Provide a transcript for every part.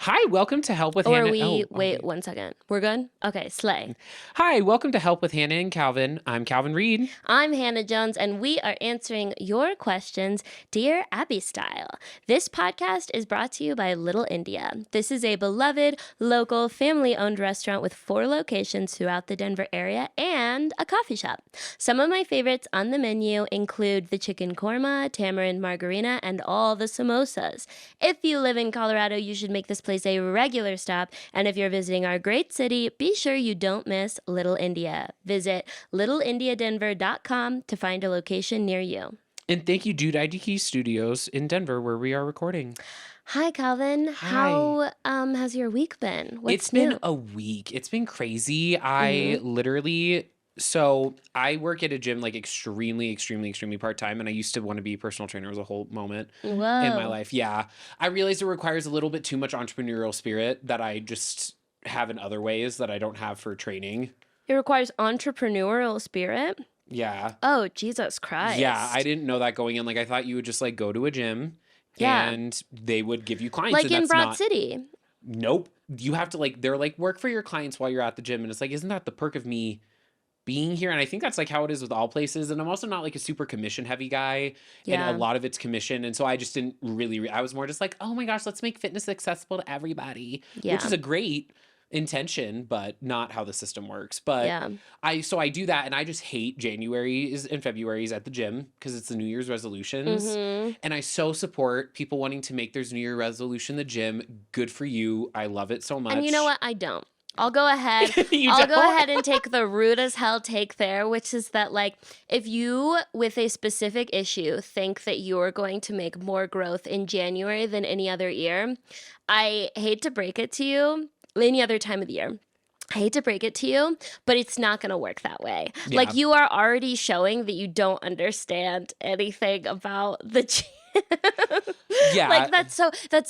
Hi, welcome to Help with Or Hannah. we, wait Wait. 1 second. We're good? Okay, slay. Hi, welcome to Help with Hannah and Calvin. I'm Calvin Reed. I'm Hannah Jones, and we are answering your questions, Dear Abby style. This podcast is brought to you by Little India. This is a beloved, local, family-owned restaurant with 4 locations throughout the Denver area and a coffee shop. Some of my favorites on the menu include the chicken korma, tamarind margarita, and all the samosas. If you live in Colorado, you should make this place a regular stop, and if you're visiting our great city, be sure you don't miss Little India. Visit littleindiadenver.com to find a location near you. And thank you, Dude IDK Studios in Denver, where we are recording. Hi, Calvin. Hi. How has your week been? What's It's been new? a week. It's been crazy. So I work at a gym like extremely part-time, and I used to want to be a personal trainer. It was a whole moment in my Whoa. life. Yeah. I realized it requires a little bit too much entrepreneurial spirit that I just have in other ways that I don't have for training. It requires entrepreneurial spirit. Yeah. Oh, Jesus Christ. Yeah, I didn't know that going in. Like, I thought you would just like go to a gym Yeah. and they would give you clients. Like and in that's Broad not, City. nope. You have to like, they're like, work for your clients while you're at the gym. And it's like, isn't that the perk of me being here? And I think that's like how it is with all places. And I'm also not like a super commission heavy guy. And Yeah. a lot of it's commission. And so I just didn't really, I was more just like, oh my gosh, let's make fitness accessible to everybody, Yeah. which is a great intention, but not how the system works. But Yeah. I do that, and I just hate January's and February's at the gym because it's the New Year's resolutions. Mm-hmm. And I so support people wanting to make their New Year resolution the gym. Good for you. I love it so much. And you know what? I don't. I'll go ahead. You I'll go don't? ahead and take the rude as hell take there, which is that, like, if you, with a specific issue, think that you're going to make more growth in January than any other year, I hate to break it to you, any other time of the year. I hate to break it to you, but it's not going to work that way. Yeah. Like, you are already showing that you don't understand anything about the gym. Yeah. Like that's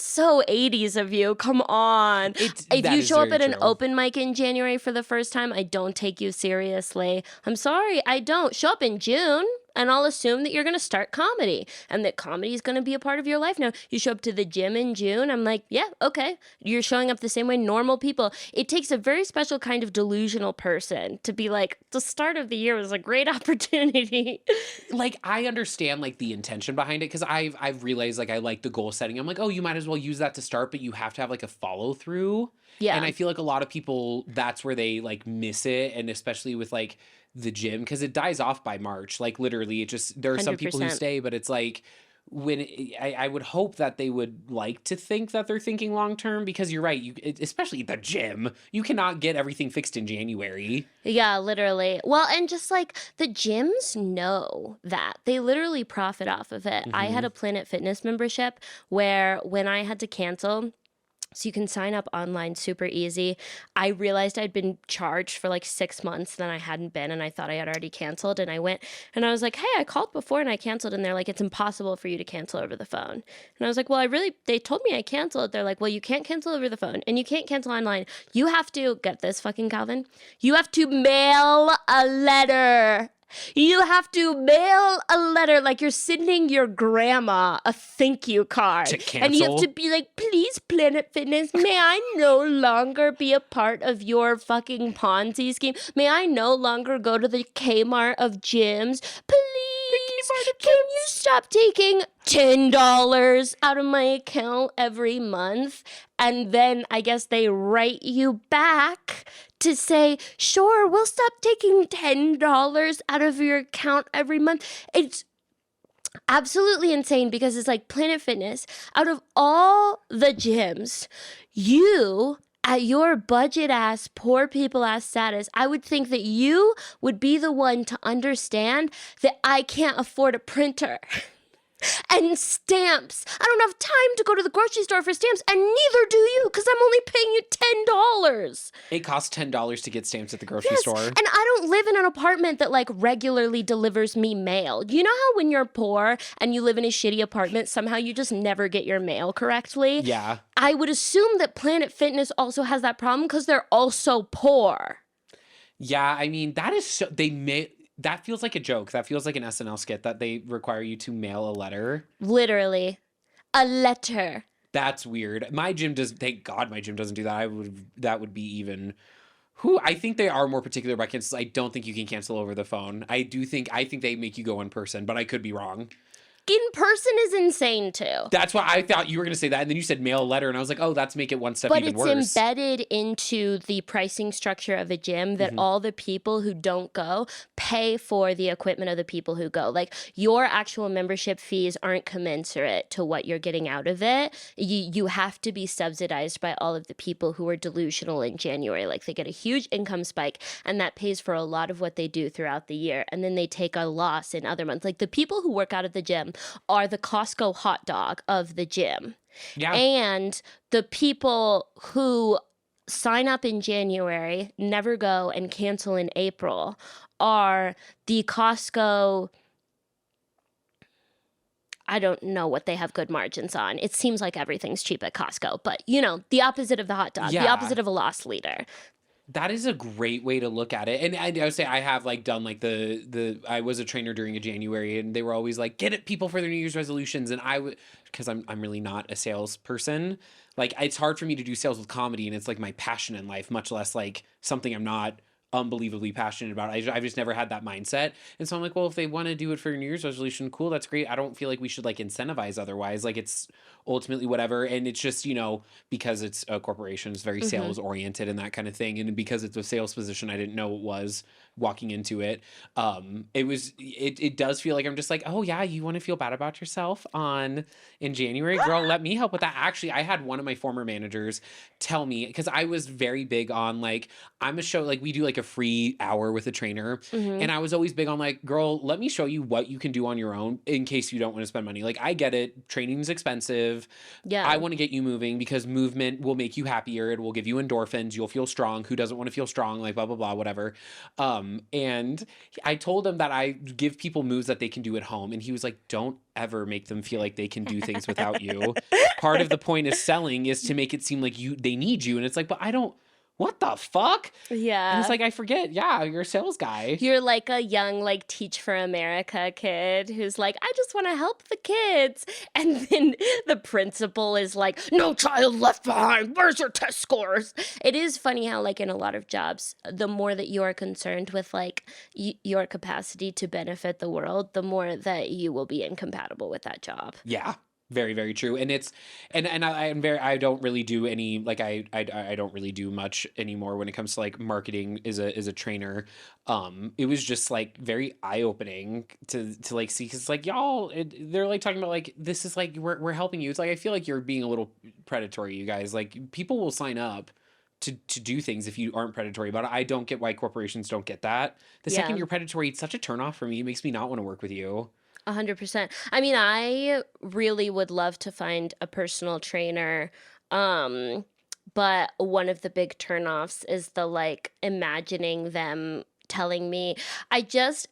so 80s of you. Come on. If that you is show up very at an true. open mic in January for the first time, I don't take you seriously. I'm sorry, I don't. Show up in June and I'll assume that you're going to start comedy and that comedy is going to be a part of your life now. You show up to the gym in June, I'm like, yeah, okay. You're showing up the same way normal people. It takes a very special kind of delusional person to be like, the start of the year was a great opportunity. Like, I understand like the intention behind it, because I've realized like I like the goal setting. I'm like, oh, you might as well use that to start, but you have to have like a follow through. Yeah. And I feel like a lot of people, that's where they like miss it, and especially with like the gym, because it dies off by March. Like, literally, it just, there are some people who 100%. stay, but it's like, I would hope that they would like to think that they're thinking long term, because you're right, especially the gym, you cannot get everything fixed in January. Yeah, literally. Well, and just like the gyms know that. They literally profit off of it. I had a Planet Fitness membership where when I had to cancel, so you can sign up online super easy. I realized I'd been charged for like 6 months, then I hadn't been, and I thought I had already canceled. And I went and I was like, hey, I called before and I canceled. And they're like, it's impossible for you to cancel over the phone. And I was like, well, they told me I canceled. They're like, well, you can't cancel over the phone and you can't cancel online. You have to, get this fucking Calvin, you have to mail a letter. You have to mail a letter like you're sending your grandma a thank you card. To And you have cancel? to be like, please, Planet Fitness, may I no longer be a part of your fucking Ponzi scheme? May I no longer go to the Kmart of gyms? Please, can you stop taking $10 out of my account every month? And then I guess they write you back to say, sure, we'll stop taking $10 out of your account every month. It's absolutely insane because it's like Planet Fitness, out of all the gyms, you at your budget ass, poor people ass status, I would think that you would be the one to understand that I can't afford a printer. And stamps. I don't have time to go to the grocery store for stamps, and neither do you, because I'm only paying you $10. It costs $10 to get stamps at the grocery Yes, store. and I don't live in an apartment that like regularly delivers me mail. You know how when you're poor and you live in a shitty apartment, somehow you just never get your mail correctly? Yeah. I would assume that Planet Fitness also has that problem because they're also poor. Yeah, I mean, that is so, that feels like a joke. That feels like an SNL skit that they require you to mail a letter. Literally. A letter. That's weird. My gym does. Thank God my gym doesn't do that. That would be even. I think they are more particular about cancels. I don't think you can cancel over the phone. I think they make you go in person, but I could be wrong. In person is insane too. That's why I thought you were going to say that. And then you said mail a letter. And I was like, oh, that's make it one step But even it's worse. embedded into the pricing structure of a gym that all the people who don't go pay for the equipment of the people who go. Like your actual membership fees aren't commensurate to what you're getting out of it. You have to be subsidized by all of the people who are delusional in January. Like they get a huge income spike and that pays for a lot of what they do throughout the year. And then they take a loss in other months. Like the people who work out of the gym are the Costco hot dog of the gym. Yeah. And the people who sign up in January, never go, and cancel in April are the Costco. I don't know what they have good margins on. It seems like everything's cheap at Costco, but the opposite of the hot dog, the Yeah. opposite of a loss leader. That is a great way to look at it. And I would say I have like done like I was a trainer during a January and they were always like, get it people for their New Year's resolutions. And I would, because I'm really not a salesperson. Like it's hard for me to do sales with comedy and it's like my passion in life, much less like something I'm not unbelievably passionate about. I've just never had that mindset. And so I'm like, well, if they want to do it for your New Year's resolution, cool, that's great. I don't feel like we should like incentivize otherwise. Like it's ultimately whatever. And it's just, because it's a corporation, it's very sales oriented and that kind of thing. And because it's a sales position, I didn't know it was walking into it. It does feel like I'm just like, oh yeah, you want to feel bad about yourself in January, girl, let me help with that. Actually, I had one of my former managers tell me, because I was very big on like, I'm a show, like we do like a free hour with a trainer. And I was always big on like, girl, let me show you what you can do on your own in case you don't want to spend money. Like I get it. Training's expensive. Yeah. I want to get you moving because movement will make you happier. It will give you endorphins. You'll feel strong. Who doesn't want to feel strong? Like blah, blah, blah, whatever. And I told him that I give people moves that they can do at home. And he was like, don't ever make them feel like they can do things without you. Part of the point of selling is to make it seem like they need you. And it's like, but I don't, what the fuck? Yeah. And it's like, I forget. Yeah, you're a sales guy. You're like a young, like, Teach for America kid who's like, I just want to help the kids. And then the principal is like, no child left behind. Where's your test scores? It is funny how, like, in a lot of jobs, the more that you are concerned with, like, your capacity to benefit the world, the more that you will be incompatible with that job. Yeah. Very, very true. And it's, and I don't really do any, like, I don't really do much anymore when it comes to like marketing as a trainer. It was just like very eye opening to like see, cause like they're like talking about like, this is like, we're helping you. It's like, I feel like you're being a little predatory, you guys. Like people will sign up to do things if you aren't predatory about it. I don't get why corporations don't get that. The second Yeah. you're predatory, it's such a turnoff for me. It makes me not want to work with you. 100%. I mean, I really would love to find a personal trainer. But one of the big turnoffs is the like imagining them telling me,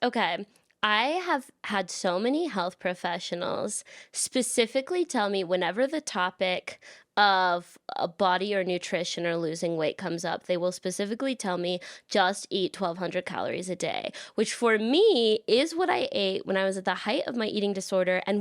okay. I have had so many health professionals specifically tell me whenever the topic of a body or nutrition or losing weight comes up, they will specifically tell me just eat 1,200 calories a day, which for me is what I ate when I was at the height of my eating disorder and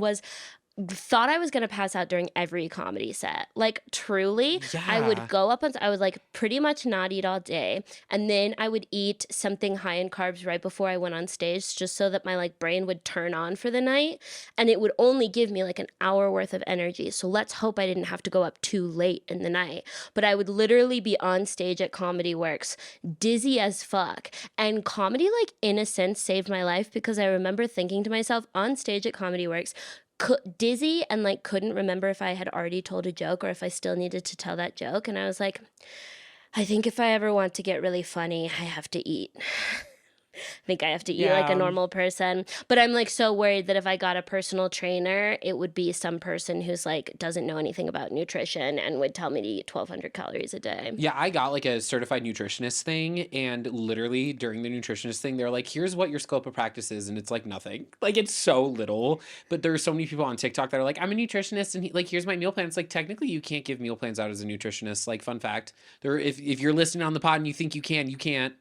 thought I was going to pass out during every comedy set. Like truly, I Yeah. would go up and I would like pretty much not eat all day. And then I would eat something high in carbs right before I went on stage just so that my like brain would turn on for the night. And it would only give me like an hour worth of energy. So let's hope I didn't have to go up too late in the night. But I would literally be on stage at Comedy Works, dizzy as fuck. And comedy like in a sense saved my life because I remember thinking to myself on stage at Comedy Works, dizzy and like couldn't remember if I had already told a joke or if I still needed to tell that joke. And I was like, I think if I ever want to get really funny, I have to eat. I think I have to eat like a Yeah. normal person. But I'm like so worried that if I got a personal trainer, it would be some person who's like doesn't know anything about nutrition and would tell me to eat 1,200 calories a day. Yeah, I got like a certified nutritionist thing, and literally during the nutritionist thing, they're like, here's what your scope of practice is, and it's like nothing. Like it's so little. But there are so many people on TikTok that are like, I'm a nutritionist, and like here's my meal plan. It's like technically you can't give meal plans out as a nutritionist. Like fun fact, if you're listening on the pod and you think you can, you can't.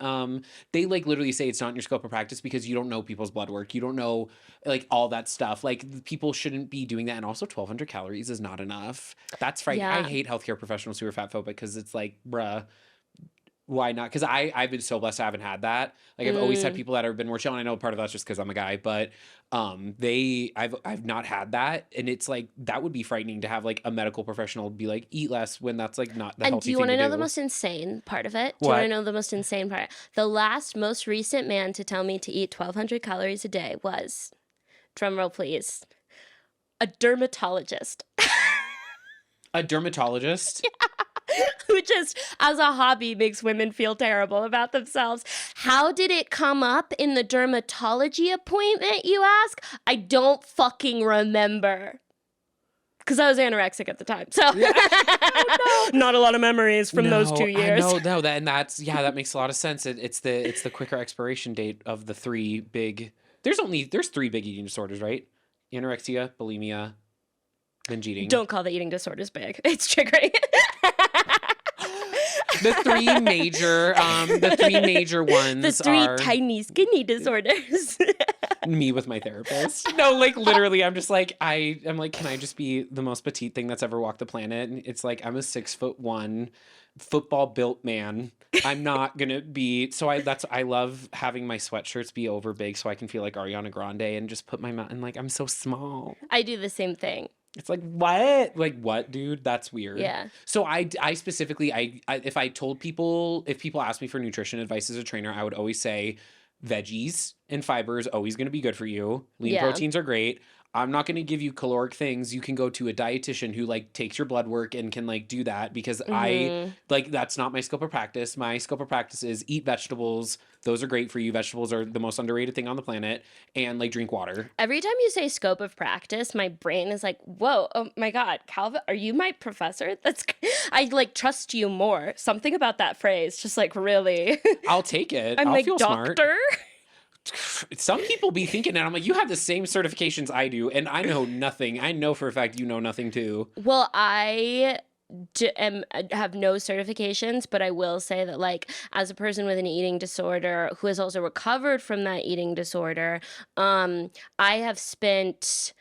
They like literally say it's not not in your scope of practice because you don't know people's blood work. You don't know like all that stuff. Like people shouldn't be doing that. And also 1,200 calories is not enough. That's frightening. I Yeah. hate healthcare professionals who are fat phobic because it's like, bruh, why not? Because I've been so blessed I haven't had that. Like I've always had Mm. people that have been more chill, and I know part of that's just because I'm a guy, but I've not had that, and it's like that would be frightening to have like a medical professional be like eat less when that's like not the And do healthy you thing want to to know the do. most insane part of it? Do you want to What? know the most insane part? The most recent man to tell me to eat 1,200 calories a day was, drumroll please, a dermatologist. A dermatologist? Who just, as a hobby, makes women feel terrible about themselves. How did it come up in the dermatology appointment, you ask? I don't fucking remember. Because I was anorexic at the time. So, not a lot of memories from those 2 years. No, that makes a lot of sense. It's the quicker expiration date of the three big. There's three big eating disorders, right? Anorexia, bulimia, binge eating. Don't call the eating disorders big. It's triggering. The three major ones The three are tiny skinny disorders. me with my therapist. No, like literally, I'm just like I'm like, can I just be the most petite thing that's ever walked the planet? And it's like I'm a 6'1" football built man. I'm not gonna be I love having my sweatshirts be over big so I can feel like Ariana Grande and just put my mouth and like I'm so small. I do the same thing. It's like what, dude? That's weird. Yeah. So I specifically if people ask me for nutrition advice as a trainer, I would always say veggies and fiber is always going to be good for you. Lean Yeah. proteins are great. I'm not going to give you caloric things. You can go to a dietitian who like takes your blood work and can like do that because I like that's not my scope of practice. My scope of practice is eat vegetables. Those are great for you. Vegetables are the most underrated thing on the planet, and like drink water. Every time you say scope of practice, my brain is like, whoa, oh my God, Calvin, are you my professor? I like trust you more. Something about that phrase, just like really. I'll take it. I'm I'll like, feel smart. doctor? Some people be thinking that. I'm like, you have the same certifications I do, and I know nothing. I know for a fact you know nothing too. Well, I have no certifications, but I will say that, like, as a person with an eating disorder who has also recovered from that eating disorder, I have spent,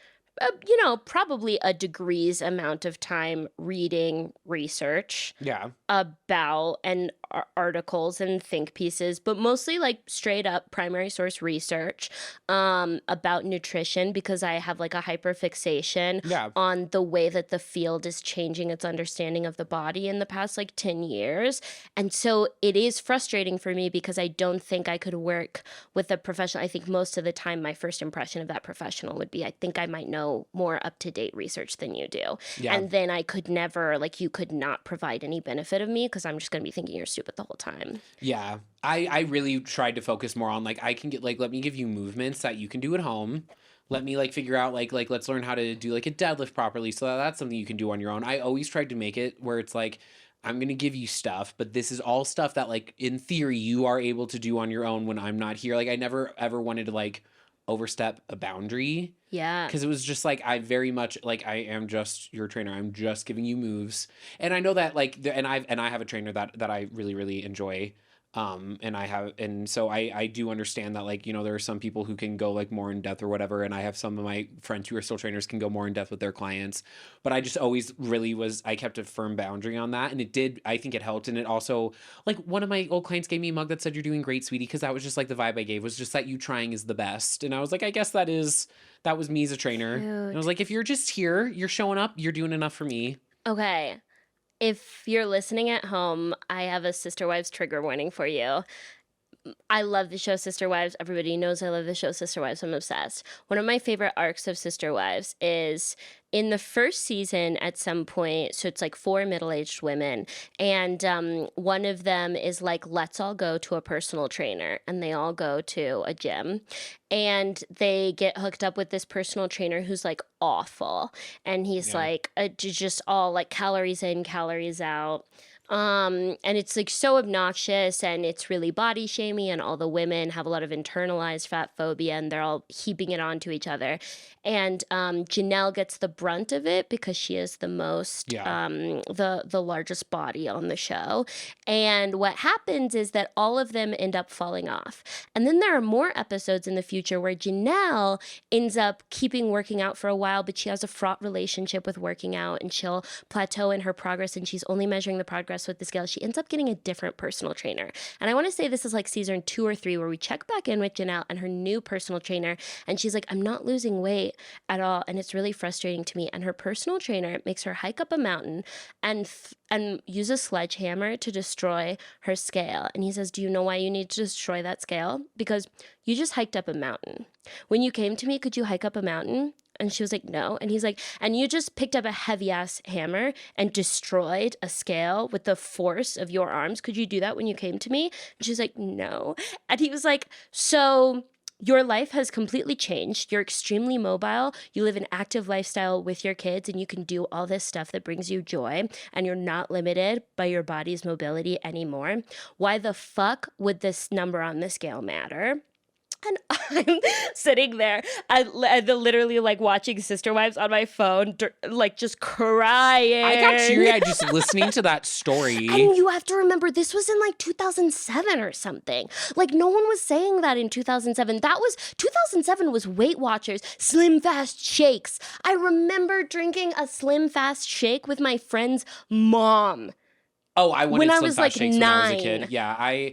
probably a degree's amount of time reading research Yeah. about and articles and think pieces, but mostly like straight up primary source research about nutrition because I have like a hyperfixation Yeah. on the way that the field is changing its understanding of the body in the past like 10 years. And so it is frustrating for me because I don't think I could work with a professional. I think most of the time my first impression of that professional would be, I think I might know more up-to-date research than you do. Yeah. And then I could never, like, you could not provide any benefit of me because I'm just going to be thinking you're stupid the whole time. Yeah. I really tried to focus more on like I can get like let me give you movements that you can do at home. Let me like figure out like let's learn how to do like a deadlift properly so that's something you can do on your own. I always tried to make it where it's like I'm going to give you stuff, but this is all stuff that like in theory you are able to do on your own when I'm not here. Like I never ever wanted to like overstep a boundary. Yeah. Because it was just like I very much like I am just your trainer. I'm just giving you moves, and I know that like and I have a trainer that I really enjoy, and so I do understand that like there are some people who can go like more in depth or whatever, and I have some of my friends who are still trainers can go more in depth with their clients, but I just always really I kept a firm boundary on that, and I think it helped, and it also like one of my old clients gave me a mug that said you're doing great, sweetie, because that was just like the vibe I gave was just that you trying is the best, and I was like I guess that was me as a trainer. And I was like, if you're just here, you're showing up, you're doing enough for me. Okay. If you're listening at home, I have a Sister Wives trigger warning for you. I love the show Sister Wives. Everybody knows I love the show Sister Wives. I'm obsessed. One of my favorite arcs of Sister Wives is in the first season at some point. So it's like 4 middle-aged women. And one of them is like, let's all go to a personal trainer. And they all go to a gym. And they get hooked up with this personal trainer who's like awful. And he's like, just all like calories in, calories out. And it's like so obnoxious and it's really body shamey, and all the women have a lot of internalized fat phobia and they're all heaping it onto each other. And Janelle gets the brunt of it because she is the most Yeah. the largest body on the show. And what happens is that all of them end up falling off. And then there are more episodes in the future where Janelle ends up keeping working out for a while, but she has a fraught relationship with working out and she'll plateau in her progress and she's only measuring the progress with the scale. She ends up getting a different personal trainer. And I want to say this is like season 2 or 3 where we check back in with Janelle and her new personal trainer. And she's like, I'm not losing weight at all. And it's really frustrating to me. And her personal trainer makes her hike up a mountain and use a sledgehammer to destroy her scale. And he says, do you know why you need to destroy that scale? Because you just hiked up a mountain. When you came to me, could you hike up a mountain? And she was like, no. And he's like, and you just picked up a heavy ass hammer and destroyed a scale with the force of your arms. Could you do that when you came to me? And she's like, no. And he was like, so your life has completely changed. You're extremely mobile. You live an active lifestyle with your kids and you can do all this stuff that brings you joy and you're not limited by your body's mobility anymore. Why the fuck would this number on the scale matter? And I'm sitting there, literally like watching Sister Wives on my phone, like just crying. I got teary-eyed just listening to that story. And you have to remember, this was in like 2007 or something. Like no one was saying that in 2007. 2007 was Weight Watchers, Slim Fast shakes. I remember drinking a Slim Fast shake with my friend's mom. Oh, I wanted When I Slim was, Fast like, shakes when I was a kid. 9. Yeah,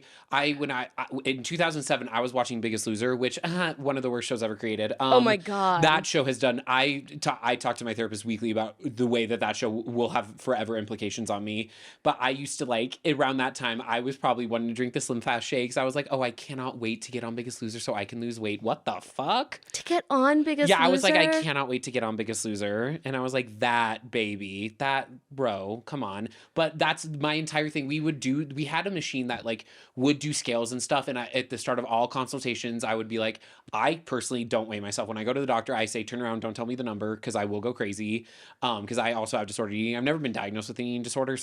in 2007 I was watching Biggest Loser, which one of the worst shows ever created. Oh my God. That show has done. I talk to my therapist weekly about the way that show will have forever implications on me. But I used to like around that time. I was probably wanting to drink the Slim Fast shakes. I was like, oh, I cannot wait to get on Biggest Loser so I can lose weight. What the fuck? To get on Biggest Loser? Yeah, I was like, I cannot wait to get on Biggest Loser. And I was like, that baby, that bro, come on. But that's my entire thing. We had a machine that like would do scales and stuff. And at the start of all consultations, I would be like, I personally don't weigh myself. When I go to the doctor, I say, turn around, don't tell me the number because I will go crazy. Because I also have disordered eating. I've never been diagnosed with an eating disorder.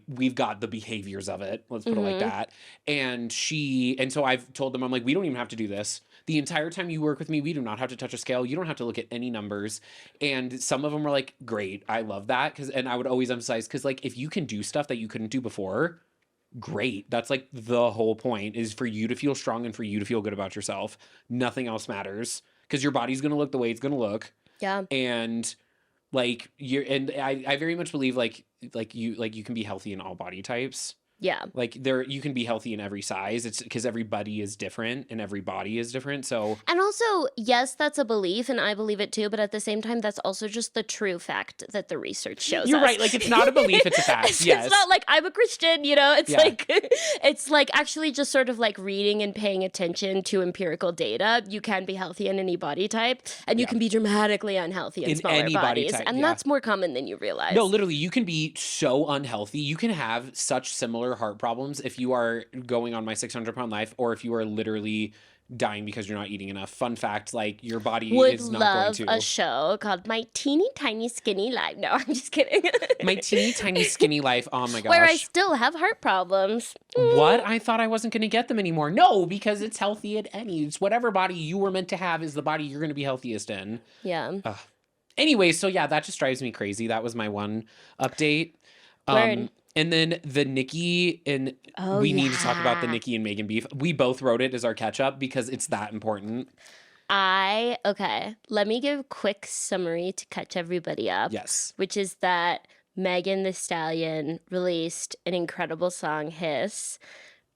We've got the behaviors of it. Let's put it like that. And so I've told them, I'm like, we don't even have to do this. The entire time you work with me, we do not have to touch a scale. You don't have to look at any numbers. And some of them were like, great, I love that. And I would always emphasize, because like if you can do stuff that you couldn't do before, great. That's like the whole point, is for you to feel strong and for you to feel good about yourself. Nothing else matters, because your body's going to look the way it's going to look. Yeah. And like I very much believe like you can be healthy in all body types. Yeah. Like you can be healthy in every size. It's because everybody is different and every body is different. So And also, yes, that's a belief, and I believe it too. But at the same time, that's also just the true fact that the research shows. You're us. right. Like it's not a belief; it's a fact. Yes. It's not like I'm a Christian. It's Yeah. like it's like actually just sort of like reading and paying attention to empirical data. You can be healthy in any body type, and you can be dramatically unhealthy in smaller any body bodies, type, and yeah. that's more common than you realize. No, literally, you can be so unhealthy. You can have such similar heart problems if you are going on my 600-pound life, or if you are literally dying because you're not eating enough. Fun fact, like your body Would is not love going to. a show called My Teeny Tiny Skinny Life. No, I'm just kidding. My teeny tiny skinny life. Oh my gosh. Where I still have heart problems. What? I thought I wasn't going to get them anymore. No, because it's healthy at any. It's whatever body you were meant to have is the body you're going to be healthiest in. Yeah. Anyway, so yeah, that just drives me crazy. That was my one update. Word. And then the Nikki and Oh, we need to talk about the yeah. Nikki and Megan beef. We both wrote it as our catch up because it's that important. Okay, let me give a quick summary to catch everybody up. Yes. Which is that Megan Thee Stallion released an incredible song, Hiss.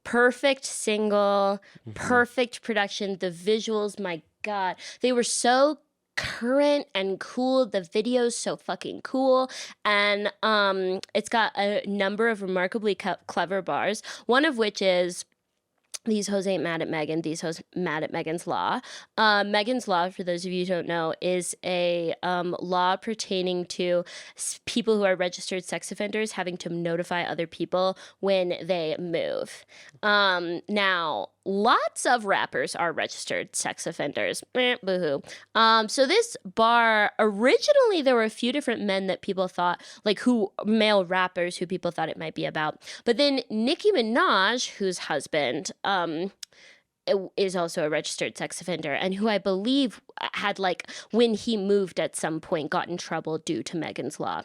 Perfect single, perfect production. The visuals, my God, they were so current and cool. The video's so fucking cool. And it's got a number of remarkably clever bars, one of which is, these hoes ain't mad at Megan. These hoes mad at Megan's Law. Megan's Law, for those of you who don't know, is a law pertaining to people who are registered sex offenders having to notify other people when they move. Now, lots of rappers are registered sex offenders. Boo-hoo. So this bar, originally there were a few different men that people thought, like male rappers who people thought it might be about. But then Nicki Minaj, whose husband is also a registered sex offender, and who I believe had, like, when he moved at some point, got in trouble due to Megan's Law.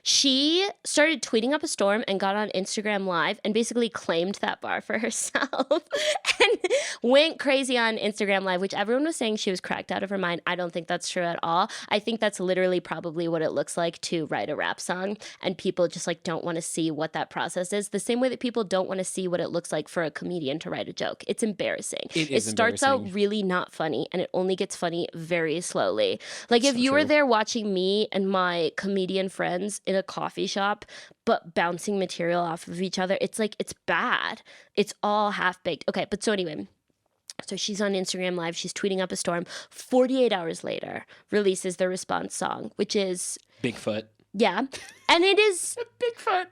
She started tweeting up a storm and got on Instagram Live and basically claimed that bar for herself and went crazy on Instagram Live, which everyone was saying she was cracked out of her mind. I don't think that's true at all. I think that's literally probably what it looks like to write a rap song, and people just like don't want to see what that process is. The same way that people don't want to see what it looks like for a comedian to write a joke. It's embarrassing. It starts out really not funny, and it only gets funny very slowly. Like if you were there watching me and my comedian friends in a coffee shop but bouncing material off of each other, it's like, it's bad. It's all half-baked. Okay, but so anyway, so she's on Instagram Live, she's tweeting up a storm. 48 hours later, releases the response song, which is Bigfoot. Yeah, and it is Bigfoot.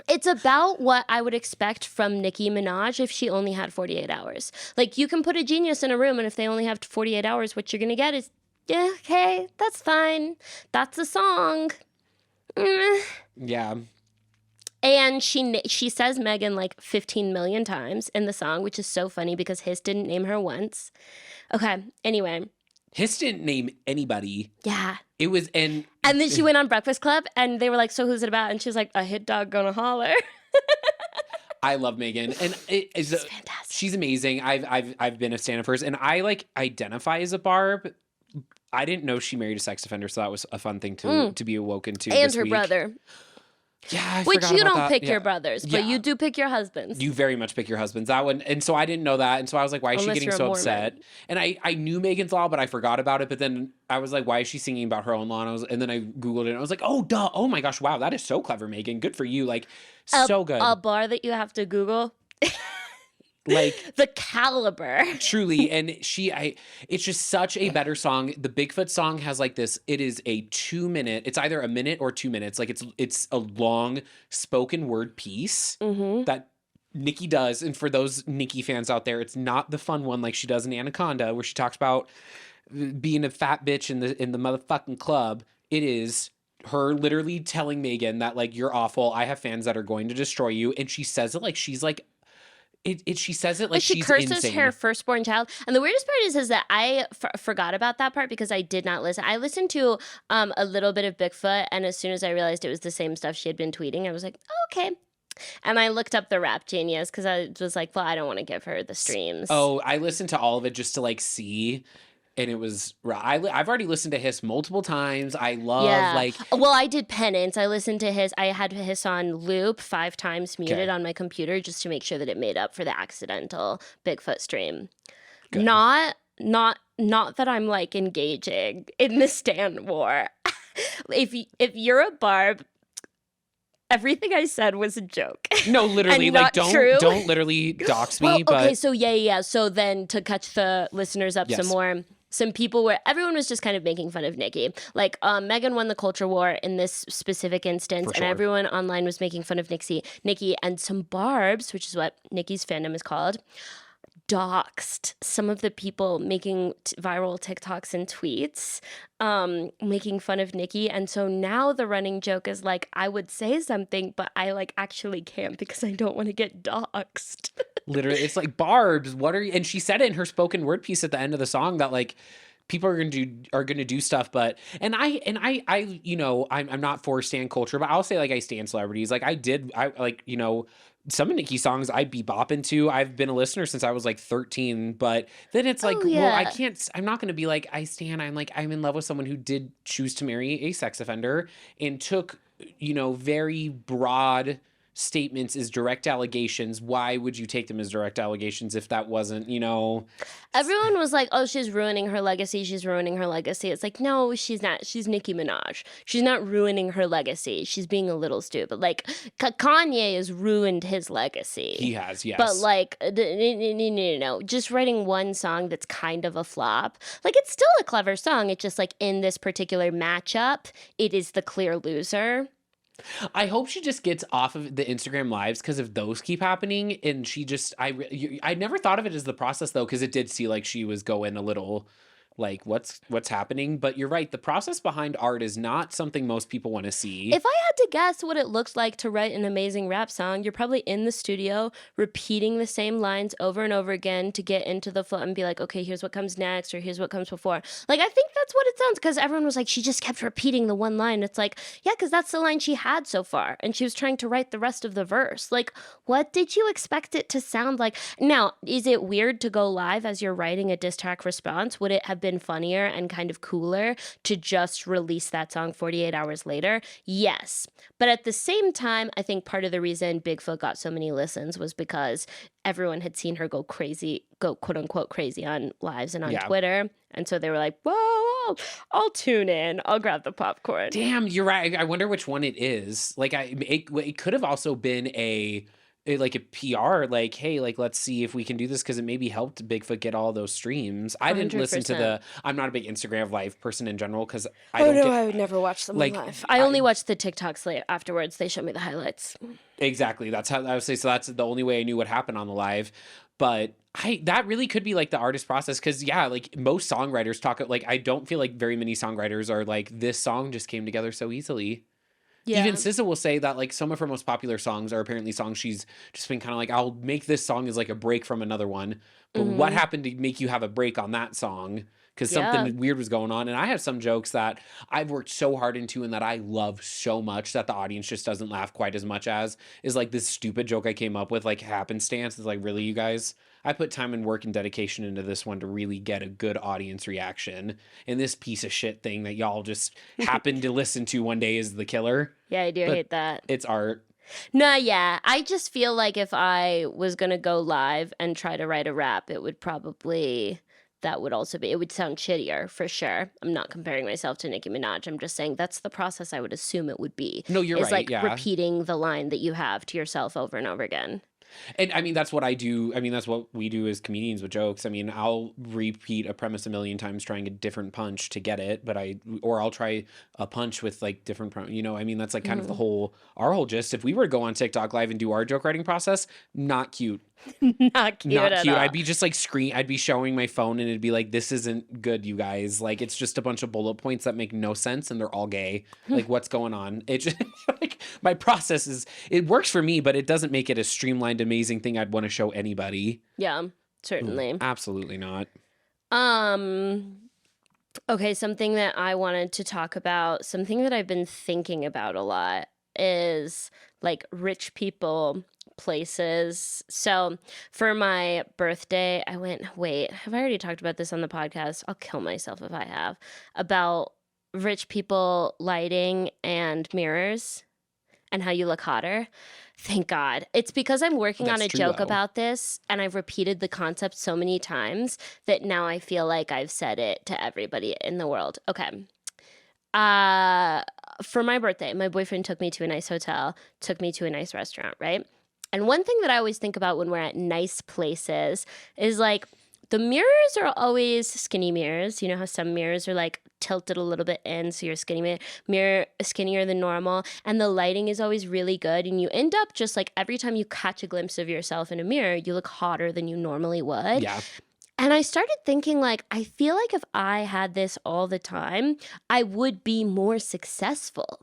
It's about what I would expect from Nicki Minaj if she only had 48 hours. Like, you can put a genius in a room, and if they only have 48 hours, what you're gonna get is, yeah, okay, that's fine. That's a song. Yeah. And she says Megan like 15 million times in the song, which is so funny because Hiss didn't name her once. Okay, anyway. Hiss didn't name anybody. Yeah. It was, and then she went on Breakfast Club and they were like, so who's it about? And she was like, a hit dog gonna holler. I love Megan, and she's fantastic. She's amazing. I've been a stan of hers, and I like identify as a Barb. I didn't know she married a sex offender, so that was a fun thing to be awoken to. And this her week. brother. Yeah, which you don't pick your brothers, but you do pick your husbands. You very much pick your husbands. That one, and so I didn't know that, and so I was like, why is she getting so upset? And I knew Megan's Law, but I forgot about it. But then I was like, why is she singing about her own law? And then I Googled it, and I was like, oh, duh. Oh my gosh, wow, that is so clever, Megan. Good for you. Like, so good. A bar that you have to Google. Like the caliber. Truly. And it's just such a better song. The Bigfoot song has like this, it is a 2-minute, it's either a minute or 2 minutes. Like it's a long spoken word piece that Nicki does. And for those Nicki fans out there, it's not the fun one like she does in Anaconda, where she talks about being a fat bitch in the motherfucking club. It is her literally telling Megan that, like, you're awful. I have fans that are going to destroy you. And she says it like she's like, she says it like she she's curses insane. her firstborn child. And the weirdest part is that I forgot about that part because I did not listen. I listened to a little bit of Bigfoot, and as soon as I realized it was the same stuff she had been tweeting, I was like, oh, okay. And I looked up the Rap Genius because I was like, well, I don't want to give her the streams. Oh, I listened to all of it just to like see. And it was, I've already listened to Hiss multiple times. I love like. Well, I did penance. I listened to Hiss. I had Hiss on loop 5 times muted on my computer just to make sure that it made up for the accidental Bigfoot stream. Good. Not that I'm like engaging in the stan war. If you're a Barb, everything I said was a joke. No, literally, like don't literally dox me. Well, but okay, so yeah. So then to catch the listeners up some more. Some people everyone was just kind of making fun of Nicki. Like, Megan won the culture war in this specific instance, and everyone online was making fun of Nicki, and some Barbs, which is what Nicki's fandom is called, doxed some of the people making viral TikToks and tweets, making fun of Nicki. And so now the running joke is like, I would say something, but I like actually can't because I don't want to get doxed. Literally, it's like, Barbs, what are you? And she said it in her spoken word piece at the end of the song that like people are gonna do stuff, but I you know, I'm not for stan culture, but I'll say like I stan celebrities. Like I like, you know, some of Nicki's songs I'd be bopping to. I've been a listener since I was like 13, but then it's like, well, I'm not going to be like, I'm in love with someone who did choose to marry a sex offender and took, you know, very broad statements as direct allegations. Why would you take them as direct allegations if that wasn't, you know? Everyone was like, oh, she's ruining her legacy. She's ruining her legacy. It's like, no, she's not. She's Nicki Minaj. She's not ruining her legacy. She's being a little stupid. Like, Kanye has ruined his legacy. He has, yes. But like, no. Just writing one song that's kind of a flop. Like, it's still a clever song. It's just like in this particular matchup, it is the clear loser. I hope she just gets off of the Instagram lives because if those keep happening and she just I never thought of it as the process though because it did see like she was going a little like what's happening, but you're right, the process behind art is not something most people want to see. If I had to guess what it looks like to write an amazing rap song, you're probably in the studio repeating the same lines over and over again to get into the flow and be like, okay, here's what comes next or here's what comes before. Like, I think that's what it sounds because everyone was like, she just kept repeating the one line. It's like, yeah, because that's the line she had so far. And she was trying to write the rest of the verse. Like, what did you expect it to sound like? Now, is it weird to go live as you're writing a diss track response? Would it have been funnier and kind of cooler to just release that song 48 hours later? Yes. But at the same time, I think part of the reason Bigfoot got so many listens was because everyone had seen her go crazy, go quote unquote crazy on lives and on Yeah. Twitter. And so they were like, whoa, I'll tune in. I'll grab the popcorn. Damn, you're right. I wonder which one it is. Like, it could have also been like a PR, like, hey, like, let's see if we can do this because it maybe helped Bigfoot get all those streams. I didn't listen to 100%. I'm not a big Instagram live person in general because I Oh don't no, get I would never watch them like, live. I only watch the TikToks afterwards. They show me the highlights. exactly. That's how I would say. So that's the only way I knew what happened on the live. But that really could be like the artist process because yeah, like most songwriters talk like I don't feel like very many songwriters are like this song just came together so easily. Yeah. Even SZA will say that like some of her most popular songs are apparently songs she's just been kind of like, I'll make this song as like a break from another one. But what happened to make you have a break on that song? Because Yeah. something weird was going on. And I have some jokes that I've worked so hard into and that I love so much that the audience just doesn't laugh quite as much as is like this stupid joke I came up with, like happenstance. It's like, really, you guys? I put time and work and dedication into this one to really get a good audience reaction. And this piece of shit thing that y'all just happened to listen to one day is the killer. Yeah, I do But hate that. It's art. No, yeah. I just feel like if I was going to go live and try to write a rap, it would probably, that would also be, it would sound shittier for sure. I'm not comparing myself to Nicki Minaj. I'm just saying that's the process I would assume it would be. No, you're is right. like Yeah. repeating the line that you have to yourself over and over again. And I mean, that's what I do. I mean, that's what we do as comedians with jokes. I mean, I'll repeat a premise a million times trying a different punch to get it, or I'll try a punch with like different, I mean, that's like kind of our whole gist. If we were to go on TikTok live and do our joke writing process, not cute. Not cute Not at cute. all. I'd be just like I'd be showing my phone and it'd be like, this isn't good, you guys. Like, it's just a bunch of bullet points that make no sense and they're all gay. Like, what's going on? It just, like, my process it works for me, but it doesn't make it a streamlined, amazing thing I'd want to show anybody. Yeah, certainly. Absolutely not. Okay, something that I wanted to talk about, something that I've been thinking about a lot is like rich people places. So for my birthday, I wait, have I already talked about this on the podcast? I'll kill myself if I have, about rich people lighting and mirrors and how you look hotter. Thank God. It's because I'm working on a That's true, joke though. about this and I've repeated the concept so many times that now I feel like I've said it to everybody in the world. Okay. For my birthday, my boyfriend took me to a nice hotel, took me to a nice restaurant, right? And one thing that I always think about when we're at nice places is like the mirrors are always skinny mirrors. You know how some mirrors are like tilted a little bit in, so your mirror skinnier than normal, and the lighting is always really good, and you end up just like every time you catch a glimpse of yourself in a mirror, you look hotter than you normally would. Yeah. And I started thinking like, I feel like if I had this all the time, I would be more successful.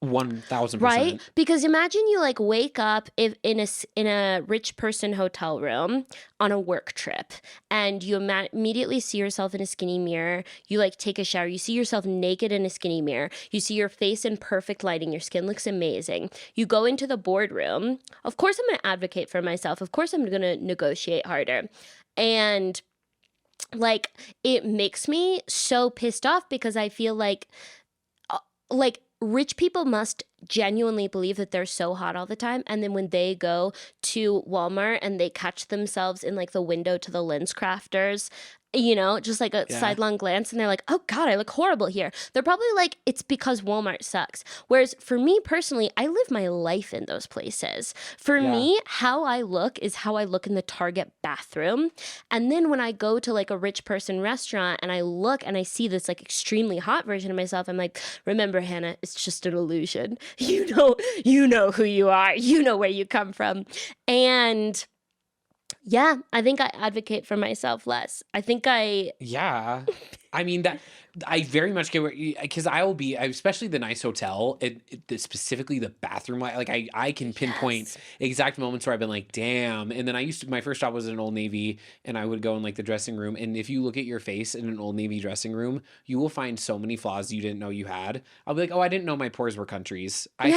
1000%. Right? Because imagine you like wake up if in a rich person hotel room on a work trip and you immediately see yourself in a skinny mirror. You like take a shower. You see yourself naked in a skinny mirror. You see your face in perfect lighting. Your skin looks amazing. You go into the boardroom. Of course, I'm going to advocate for myself. Of course, I'm going to negotiate harder. And like, it makes me so pissed off because I feel like rich people must genuinely believe that they're so hot all the time. And then when they go to Walmart and they catch themselves in like the window to the lens crafters, you know, just like a Yeah. sidelong glance, and they're like, oh God, I look horrible here. They're probably like, it's because Walmart sucks. Whereas for me personally, I live my life in those places. For Yeah. me, how I look is how I look in the Target bathroom. And then when I go to like a rich person restaurant and I look and I see this like extremely hot version of myself, I'm like, remember, Hannah, it's just an illusion. You know who you are. You know where you come from. And yeah, I think I advocate for myself less. I think Yeah. I mean that I very much get where because I will be especially the nice hotel specifically the bathroom like I can pinpoint yes. exact moments where I've been like damn, and then I used to my first job was in an Old Navy, and I would go in like the dressing room, and if you look at your face in an Old Navy dressing room you will find so many flaws you didn't know you had. I'll be like, oh, I didn't know my pores were countries. I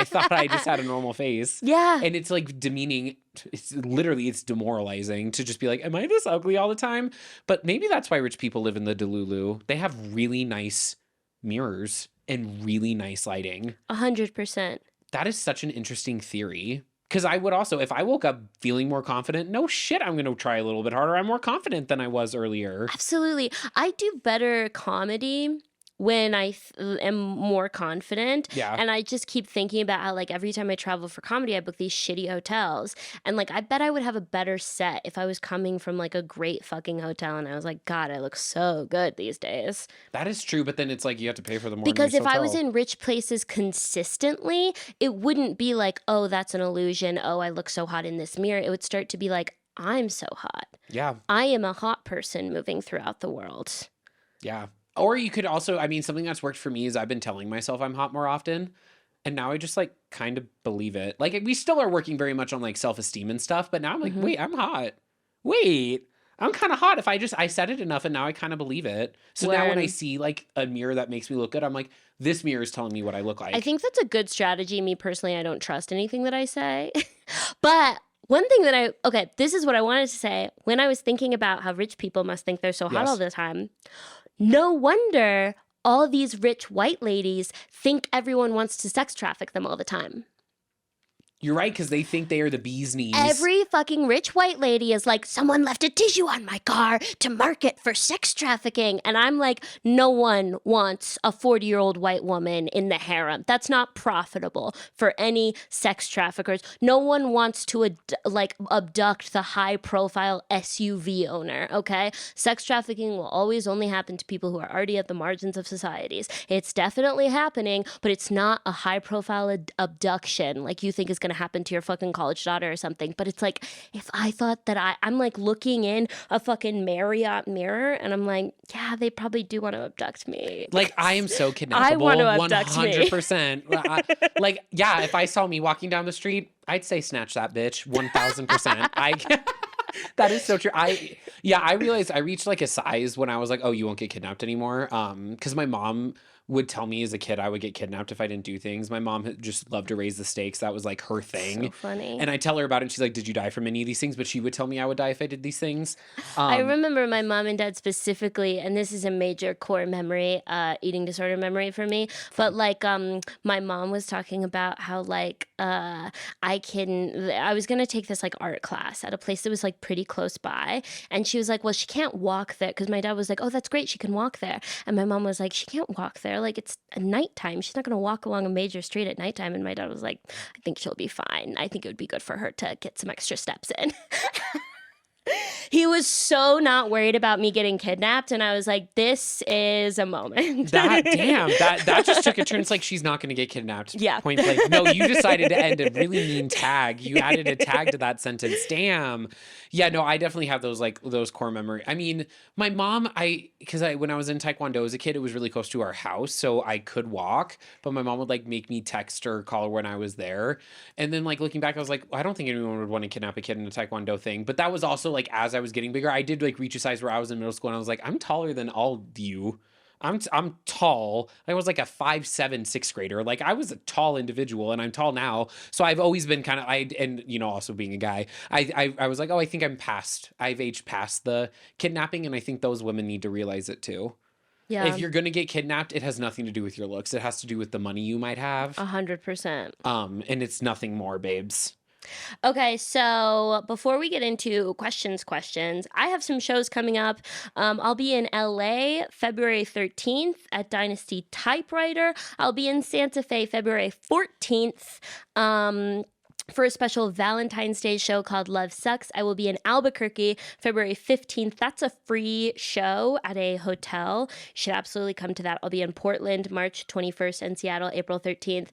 thought I just had a normal face. Yeah. And it's like demeaning. It's demoralizing to just be like, am I this ugly all the time? But maybe that's why rich people live in the Delulu. They have really nice mirrors and really nice lighting. 100%. That is such an interesting theory. Because I would also, if I woke up feeling more confident, no shit, I'm going to try a little bit harder. I'm more confident than I was earlier. Absolutely. I do better comedy when I am more confident. Yeah. And I just keep thinking about how, like, every time I travel for comedy, I book these shitty hotels. And, like, I bet I would have a better set if I was coming from, like, a great fucking hotel. And I was like, God, I look so good these days. That is true. But then it's like you have to pay for the more Because nice if I was hotel. in rich places consistently, it wouldn't be like, oh, that's an illusion. Oh, I look so hot in this mirror. It would start to be like, I'm so hot. Yeah. I am a hot person moving throughout the world. Yeah. Or you could also, I mean, something that's worked for me is I've been telling myself I'm hot more often. And now I just like kind of believe it. Like we still are working very much on like self-esteem and stuff, but now I'm like, Mhm. wait, I'm hot. Wait, I'm kind of hot if I said it enough, and now I kind of believe it. So now when I When see like a mirror that makes me look good, I'm like, this mirror is telling me what I look I like. think that's a good strategy. Me personally, I don't trust anything that I say. But one thing that okay, this is what I wanted to say when I was thinking about how rich people must think they're so hot all Yes. the time. No wonder all these rich white ladies think everyone wants to sex traffic them all the time. You're right, because they think they are the bee's knees. Every fucking rich white lady is like, someone left a tissue on my car to market for sex trafficking. And I'm like, no one wants a 40-year-old white woman in the harem. That's not profitable for any sex traffickers. No one wants to abduct the high-profile SUV owner, okay? Sex trafficking will always only happen to people who are already at the margins of societies. It's definitely happening, but it's not a high-profile abduction like you think is going to happen to your fucking college daughter or something. But it's like, if I thought that I'm like looking in a fucking Marriott mirror and I'm like, yeah, they probably do want to abduct me. Like, I am so kidnappable. I want to abduct me. 100%. Like, yeah, if I saw me walking down the street, I'd say snatch that bitch. 1000%. That is so true. I realized I reached like a size when I was like, oh, you won't get kidnapped anymore. Because my mom would tell me as a kid I would get kidnapped if I didn't do things. My mom had just loved to raise the stakes. That was like her thing. So funny. And I tell her about it, and she's like, did you die from any of these things? But she would tell me I would die if I did these things. I remember my mom and dad specifically, and this is a major core memory, eating disorder memory for me. But like, my mom was talking about how like I was gonna take this like art class at a place that was like pretty close by, and she was like, well, she can't walk there, because my dad was like, oh, that's great, she can walk there, and my mom was like, she can't walk there, like it's nighttime, she's not gonna walk along a major street at nighttime, and my dad was like, I think she'll be fine. I think it would be good for her to get some extra steps in. He was so not worried about me getting kidnapped, and I was like, this is a moment. That just took a turn. It's like she's not going to get kidnapped. Yeah. Point blank. No, you decided to end a really mean tag. You added a tag to that sentence. Damn. Yeah, no, I definitely have those core memory. I mean, my mom, when I was in Taekwondo as a kid, it was really close to our house, so I could walk, but my mom would like make me text or call her when I was there. And then like looking back, I was like, I don't think anyone would want to kidnap a kid in a Taekwondo thing. But that was also like as I was getting bigger, I did like reach a size where I was in middle school and I was like, I'm taller than all of you. I'm tall. I was like a 5'7" sixth grader. Like I was a tall individual, and I'm tall now. So I've always been kind of also being a guy, I was like, oh, I think I've aged past the kidnapping, and I think those women need to realize it too. Yeah. If you're gonna get kidnapped, it has nothing to do with your looks. It has to do with the money you might have. 100%. And it's nothing more, babes. Okay, so before we get into questions, I have some shows coming up. I'll be in LA February 13th at Dynasty Typewriter. I'll be in Santa Fe February 14th. For a special Valentine's Day show called Love Sucks. I will be in Albuquerque February 15th. That's a free show at a hotel. You should absolutely come to that. I'll be in Portland March 21st and Seattle April 13th.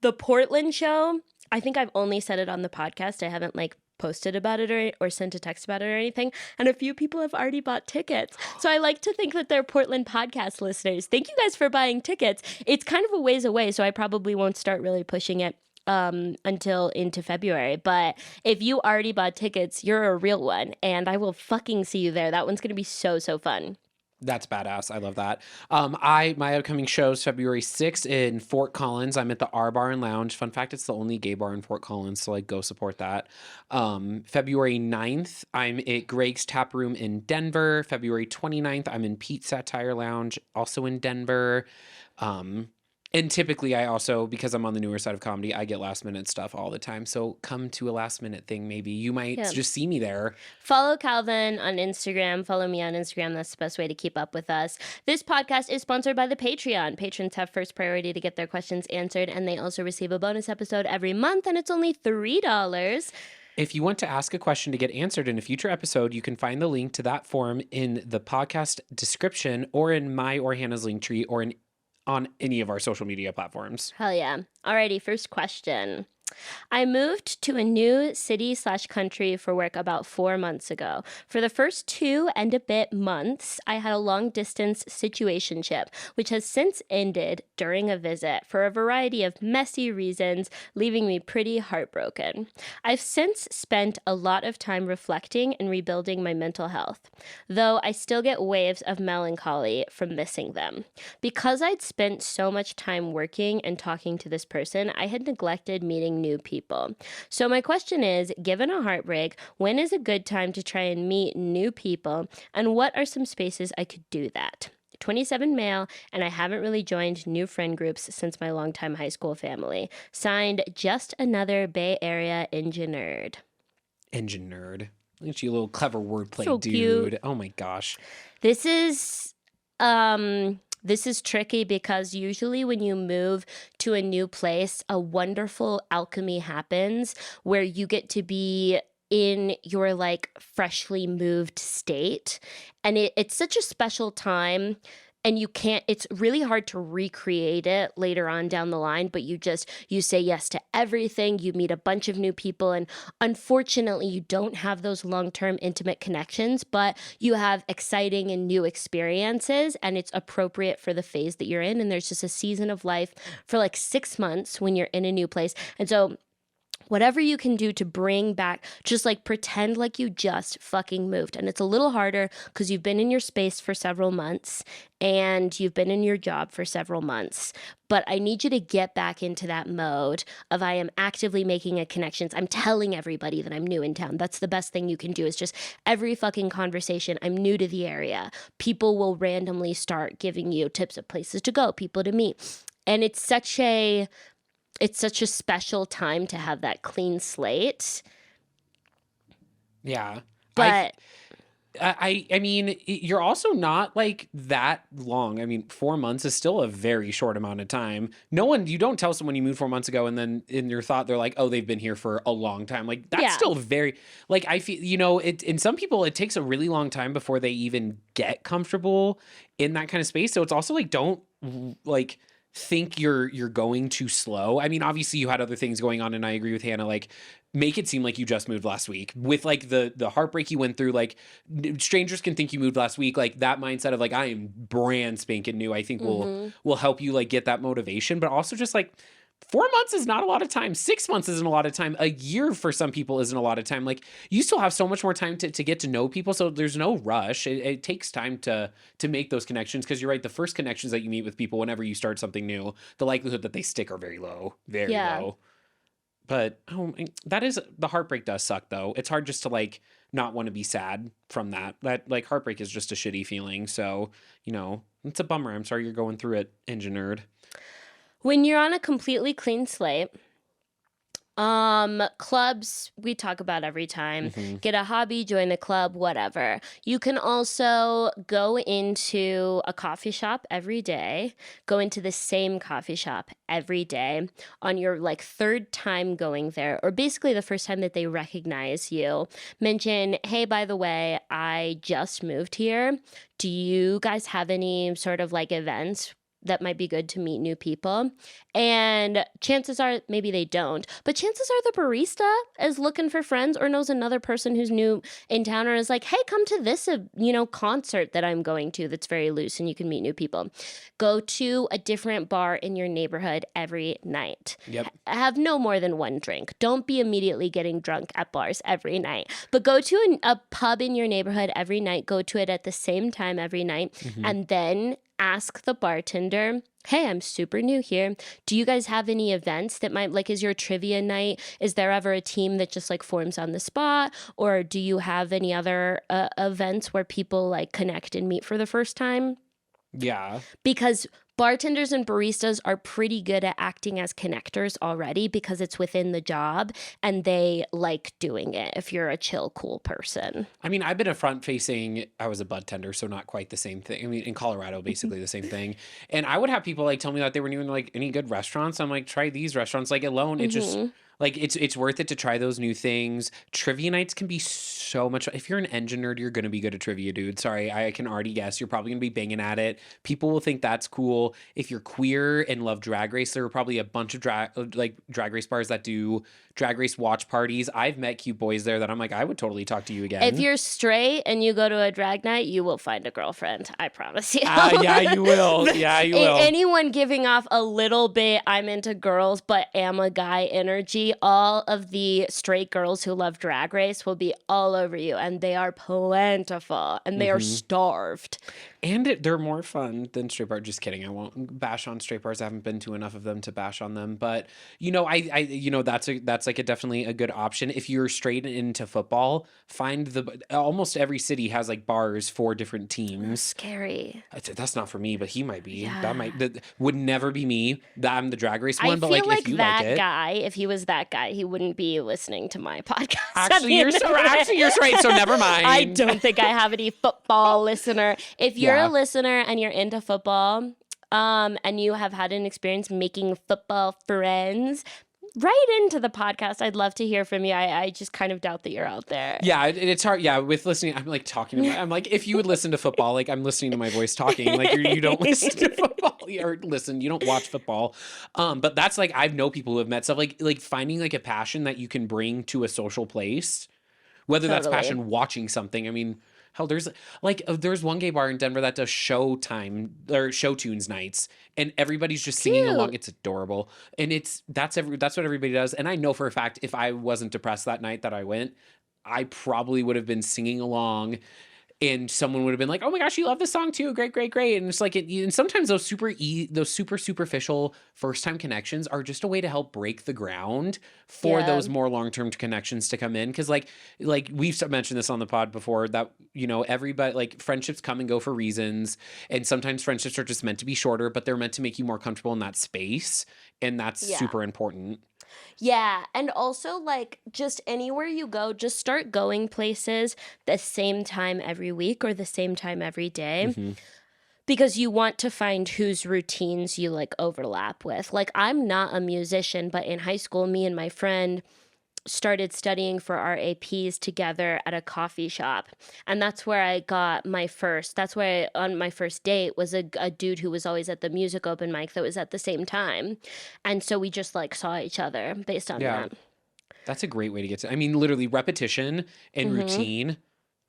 The Portland show, I think I've only said it on the podcast. I haven't like posted about it or sent a text about it or anything. And a few people have already bought tickets. So I like to think that they're Portland podcast listeners. Thank you guys for buying tickets. It's kind of a ways away, so I probably won't start really pushing it until into February. But if you already bought tickets, you're a real one, and I will fucking see you there. That one's gonna be so fun. That's badass. I love that. My upcoming shows February 6th in Fort Collins. I'm at the R Bar and Lounge. Fun fact, it's the only gay bar in Fort Collins, so like go support that. February 9th, I'm at Greg's Tap Room in Denver. February 29th, I'm in Pete Satire Lounge, also in Denver. And typically I also, because I'm on the newer side of comedy, I get last minute stuff all the time. So come to a last minute thing. Maybe you might Yeah. just see me there. Follow Calvin on Instagram. Follow me on Instagram. That's the best way to keep up with us. This podcast is sponsored by the Patreon. Patrons have first priority to get their questions answered, and they also receive a bonus episode every month, and it's only $3. If you want to ask a question to get answered in a future episode, you can find the link to that form in the podcast description or in my or Hannah's link tree or on any of our social media platforms. Hell yeah. Alrighty, first question. I moved to a new city/country for work about 4 months ago. For the first 2 and a bit months, I had a long-distance situationship, which has since ended during a visit for a variety of messy reasons, leaving me pretty heartbroken. I've since spent a lot of time reflecting and rebuilding my mental health, though I still get waves of melancholy from missing them. Because I'd spent so much time working and talking to this person, I had neglected meeting new people. So my question is, given a heartbreak, when is a good time to try and meet new people, and what are some spaces I could do that? 27 male, and I haven't really joined new friend groups since my longtime high school family. Signed, just another Bay Area engine nerd. Engine nerd. Look at you, little clever wordplay, So dude. cute. Oh my gosh. This is tricky because usually when you move to a new place, a wonderful alchemy happens where you get to be in your like freshly moved state, and it's such a special time, and it's really hard to recreate it later on down the line, but you say yes to everything, you meet a bunch of new people, and unfortunately you don't have those long-term intimate connections, but you have exciting and new experiences, and it's appropriate for the phase that you're in, and there's just a season of life for like 6 months when you're in a new place. And so whatever you can do to bring back, just like pretend like you just fucking moved. And it's a little harder because you've been in your space for several months and you've been in your job for several months. But I need you to get back into that mode of I am actively making a connections. I'm telling everybody that I'm new in town. That's the best thing you can do, is just every fucking conversation. I'm new to the area. People will randomly start giving you tips of places to go, people to meet. And it's such a special time to have that clean slate. Yeah. But I mean, you're also not like that long. I mean, 4 months is still a very short amount of time. You don't tell someone you moved 4 months ago and then in your thought they're like, oh, they've been here for a long time. Like that's still very, like I feel, in some people it takes a really long time before they even get comfortable in that kind of space. So it's also like, don't like think you're going too slow. I mean, obviously you had other things going on, and I agree with Hannah, like make it seem like you just moved last week with like the heartbreak you went through. Like strangers can think you moved last week. Like that mindset of like, I am brand spanking new, I think will help you like get that motivation. But also just like 4 months is not a lot of time. 6 months isn't a lot of time. A year for some people isn't a lot of time. Like you still have so much more time to get to know people. So there's no rush. It takes time to make those connections. Cause you're right. The first connections that you meet with people, whenever you start something new, the likelihood that they stick are very low, very low. But the heartbreak does suck though. It's hard just to like not want to be sad from that. That like heartbreak is just a shitty feeling. So, it's a bummer. I'm sorry you're going through it, engine nerd. When you're on a completely clean slate, Clubs we talk about every time. Hmm. Get a hobby, join a club, whatever. You can also go into a coffee shop every day, go into the same coffee shop every day on your like third time going there, or basically the first time that they recognize you. Mention, hey, by the way, I just moved here. Do you guys have any sort of like events that might be good to meet new people? And chances are maybe they don't, but chances are the barista is looking for friends or knows another person who's new in town or is like, hey, come to this concert that I'm going to that's very loose and you can meet new people. Go to a different bar in your neighborhood every night. Yep. Have no more than one drink. Don't be immediately getting drunk at bars every night, but go to a pub in your neighborhood every night. Go to it at the same time every night, and then ask the bartender, hey, I'm super new here. Do you guys have any events that might, like, is your trivia night? Is there ever a team that just like forms on the spot? Or do you have any other events where people like connect and meet for the first time? Yeah. Because bartenders and baristas are pretty good at acting as connectors already because it's within the job and they like doing it if you're a chill, cool person. I mean, I've been a I was a bud tender, so not quite the same thing. I mean, in Colorado, basically the same thing. And I would have people like tell me that they were new in like any good restaurants. I'm like, try these restaurants. Like alone, it just like it's worth it to try those new things. Trivia nights can be so much. If you're an engine nerd, you're gonna be good at trivia, dude. Sorry, I can already guess. You're probably gonna be banging at it. People will think that's cool. If you're queer and love Drag Race, there are probably a bunch of drag race bars that do drag race watch parties. I've met cute boys there that I'm like, I would totally talk to you again. If you're straight and you go to a drag night, you will find a girlfriend. I promise you. Yeah, you will. Yeah, you will. Anyone giving off a little bit, I'm into girls, but am a guy energy, all of the straight girls who love Drag Race will be all over you. And they are plentiful and they are starved. And they're more fun than straight bars. Just kidding. I won't bash on straight bars. I haven't been to enough of them to bash on them. But that's like definitely a good option. If you're straight into football, almost every city has like bars for different teams. Scary. That's not for me, but he might be. Yeah. That would never be me. I'm the drag race one. I But feel like if you that like it, guy, if he was that guy, he wouldn't be listening to my podcast. actually you're right. So never mind. I don't think I have any football listener. If you're Yeah. a listener and you're into football, and you have had an experience making football friends, write into the podcast. I'd love to hear from you. I just kind of doubt that you're out there. Yeah, it's hard. Yeah, with listening, I'm like talking to I'm like, if you would listen to football, like I'm listening to my voice talking. Like you don't listen to football or listen, you don't watch football. But that's like I've know people who have met stuff like finding like a passion that you can bring to a social place, whether that's Totally. passion watching something. I mean, hell, there's one gay bar in Denver that does show tunes nights, and everybody's just singing along. Cute. It's adorable, and that's what everybody does. And I know for a fact, if I wasn't depressed that night that I went, I probably would have been singing along. And someone would have been like, "Oh my gosh, you love this song too! Great, great, great!" And it's like, and sometimes those super superficial first time connections are just a way to help break the ground for Yeah. those more long term connections to come in. Because like we've mentioned this on the pod before that everybody like friendships come and go for reasons, and sometimes friendships are just meant to be shorter, but they're meant to make you more comfortable in that space, and that's Yeah. super important. Yeah, and also like just anywhere you go, just start going places the same time every week or the same time every day Mhm. because you want to find whose routines you like overlap with. Like I'm not a musician, but in high school me and my friend started studying for our APs together at a coffee shop. And that's where I got that's where on my first date was a dude who was always at the music open mic that was at the same time. And so we just like saw each other based on Yeah. that. That's a great way to get to. I mean, literally, repetition and Mhm. routine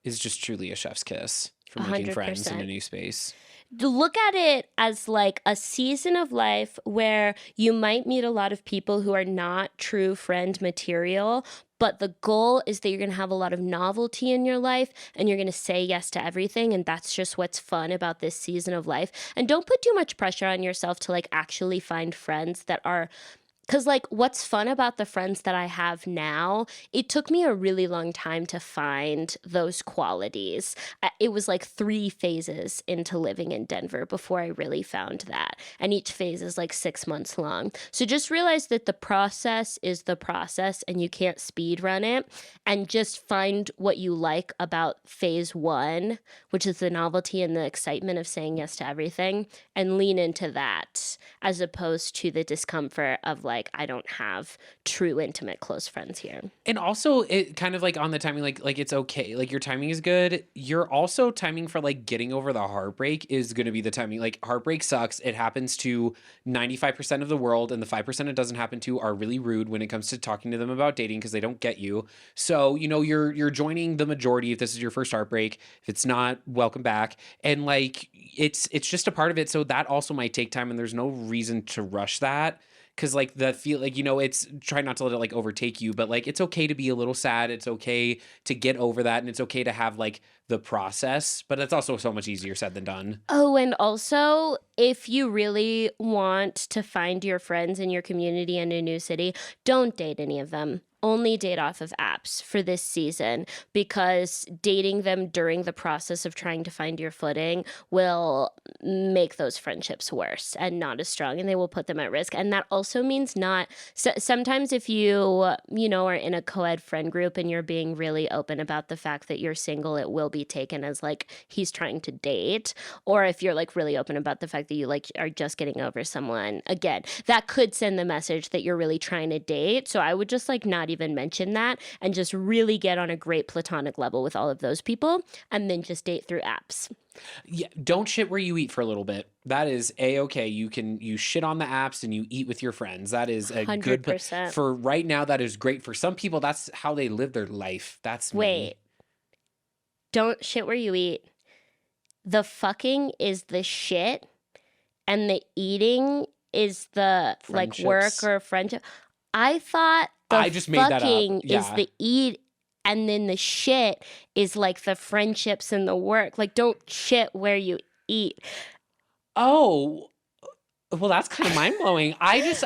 is just truly a chef's kiss for making friends in a 100%. new space. Look at it as like a season of life where you might meet a lot of people who are not true friend material, but the goal is that you're going to have a lot of novelty in your life and you're going to say yes to everything. And that's just what's fun about this season of life. And don't put too much pressure on yourself to like actually find friends that are Because, like, what's fun about the friends that I have now, it took me a really long time to find those qualities. It was like 3 phases into living in Denver before I really found that. And each phase is like 6 months long. So just realize that the process is the process and you can't speed run it. And just find what you like about phase 1, which is the novelty and the excitement of saying yes to everything, and lean into that as opposed to the discomfort of like, I don't have true intimate close friends here. And also, it kind of like on the timing, like it's okay. Like your timing is good. You're also timing for like getting over the heartbreak is going to be the timing. Like heartbreak sucks. It happens to 95% of the world, and the 5% it doesn't happen to are really rude when it comes to talking to them about dating because they don't get you. So you're joining the majority if this is your first heartbreak. If it's not, welcome back. And like it's just a part of it. So that also might take time, and there's no reason to rush that. Cause like the feel like, it's try not to let it like overtake you, but like it's okay to be a little sad. It's okay to get over that. And it's okay to have like the process, but that's also so much easier said than done. Oh, and also, if you really want to find your friends in your community in a new city, don't date any of them. Only date off of apps for this season, because dating them during the process of trying to find your footing will make those friendships worse and not as strong, and they will put them at risk. And that also means not sometimes if are in a co-ed friend group and you're being really open about the fact that you're single, it will be taken as like he's trying to date. Or if you're like really open about the fact that you like are just getting over someone, again, that could send the message that you're really trying to date. So I would just like not even mention that and just really get on a great platonic level with all of those people, and then just date through apps. Yeah, don't shit where you eat for a little bit. That is a-okay. You shit on the apps and you eat with your friends. That is a good 100%. for right now. That is great for some people. That's how they live their life. That's me. Wait, don't shit where you eat. The fucking is the shit, and the eating is the like work Friendships. or friendship. I thought the I just made that up. fucking is Yeah. the eat, and then the shit is like the friendships and the work. Like, don't shit where you eat. Oh, well, that's kind of mind blowing. Because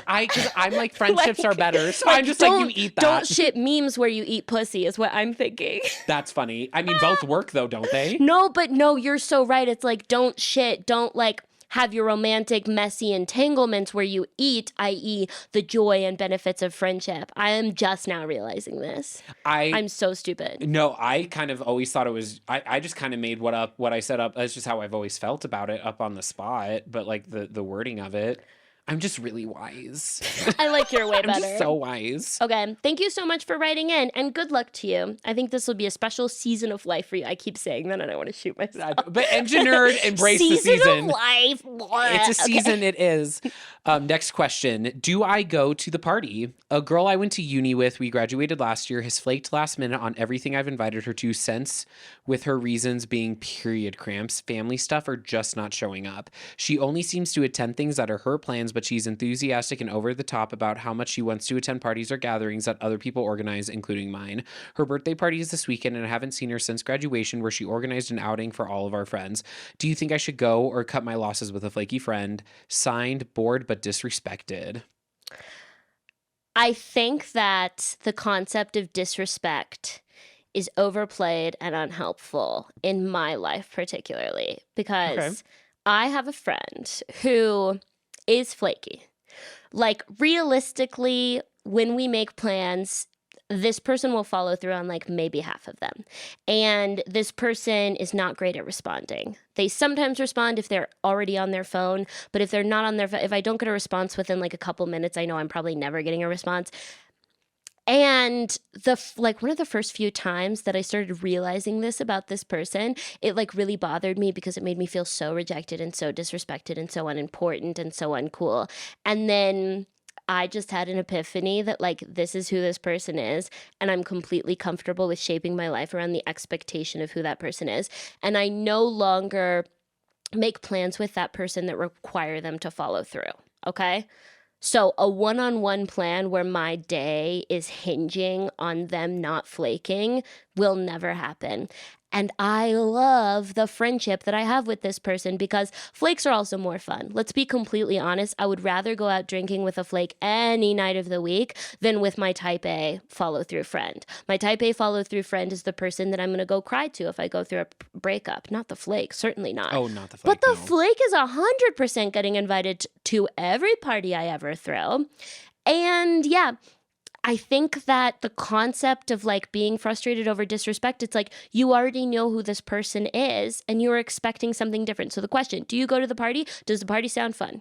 I'm like friendships are better. So I'm just like, you eat that. Don't shit memes where you eat pussy is what I'm thinking. That's funny. I mean, both work though, don't they? No, you're so right. It's like, don't shit, don't like have your romantic, messy entanglements where you eat, i.e., the joy and benefits of friendship. I am just now realizing this. I'm so stupid. No, I kind of always thought it was. I just kind of made what I set up. That's just how I've always felt about it up on the spot. But like the wording of it, I'm just really wise. I like your way I'm better. just so wise. Okay, thank you so much for writing in, and good luck to you. I think this will be a special season of life for you. I keep saying that, and I want to shoot myself. But engineered, embrace the season. Season of life. It's a season, it is. Next question. Do I go to the party? A girl I went to uni with, we graduated last year, has flaked last minute on everything I've invited her to since, with her reasons being period cramps, family stuff, or just not showing up. She only seems to attend things that are her plans, but she's enthusiastic and over the top about how much she wants to attend parties or gatherings that other people organize, including mine. Her birthday party is this weekend, and I haven't seen her since graduation, where she organized an outing for all of our friends. Do you think I should go or cut my losses with a flaky friend? Signed, bored but disrespected. I think that the concept of disrespect is overplayed and unhelpful in my life, particularly because I have a friend who is flaky. Like, realistically, when we make plans, this person will follow through on like maybe half of them. And this person is not great at responding. They sometimes respond if they're already on their phone, but if they're not on their phone, if I don't get a response within like a couple minutes, I know I'm probably never getting a response. And one of the first few times that I started realizing this about this person, it like really bothered me because it made me feel so rejected and so disrespected and so unimportant and so uncool. And then I just had an epiphany that like this is who this person is, and I'm completely comfortable with shaping my life around the expectation of who that person is. And I no longer make plans with that person that require them to follow through. Okay? So a one-on-one plan where my day is hinging on them not flaking will never happen. And I love the friendship that I have with this person because flakes are also more fun. Let's be completely honest. I would rather go out drinking with a flake any night of the week than with my type A follow through friend. My type A follow through friend is the person that I'm going to go cry to if I go through a breakup. Not the flake, certainly not. Oh, not the But flake. the No. flake is 100% getting invited to every party I ever throw. And yeah, I think that the concept of like being frustrated over disrespect, it's like you already know who this person is and you're expecting something different. So the question, do you go to the party? Does the party sound fun?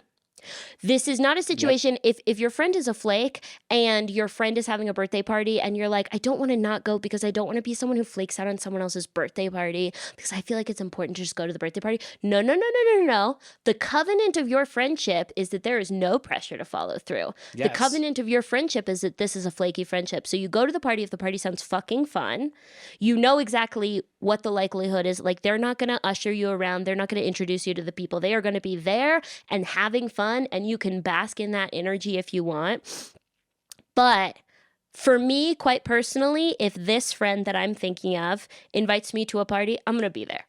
This is not a situation if your friend is a flake and your friend is having a birthday party and you're like, I don't want to not go because I don't want to be someone who flakes out on someone else's birthday party because I feel like it's important to just go to the birthday party. No, no, no, no, no, no. The covenant of your friendship is that there is no pressure to follow through. The Yes. covenant of your friendship is that this is a flaky friendship. So you go to the party if the party sounds fucking fun. You know exactly what the likelihood is. Like they're not going to usher you around. They're not going to introduce you to the people. They are going to be there and having fun, and you can bask in that energy if you want. But for me, quite personally, if this friend that I'm thinking of invites me to a party, I'm going to be there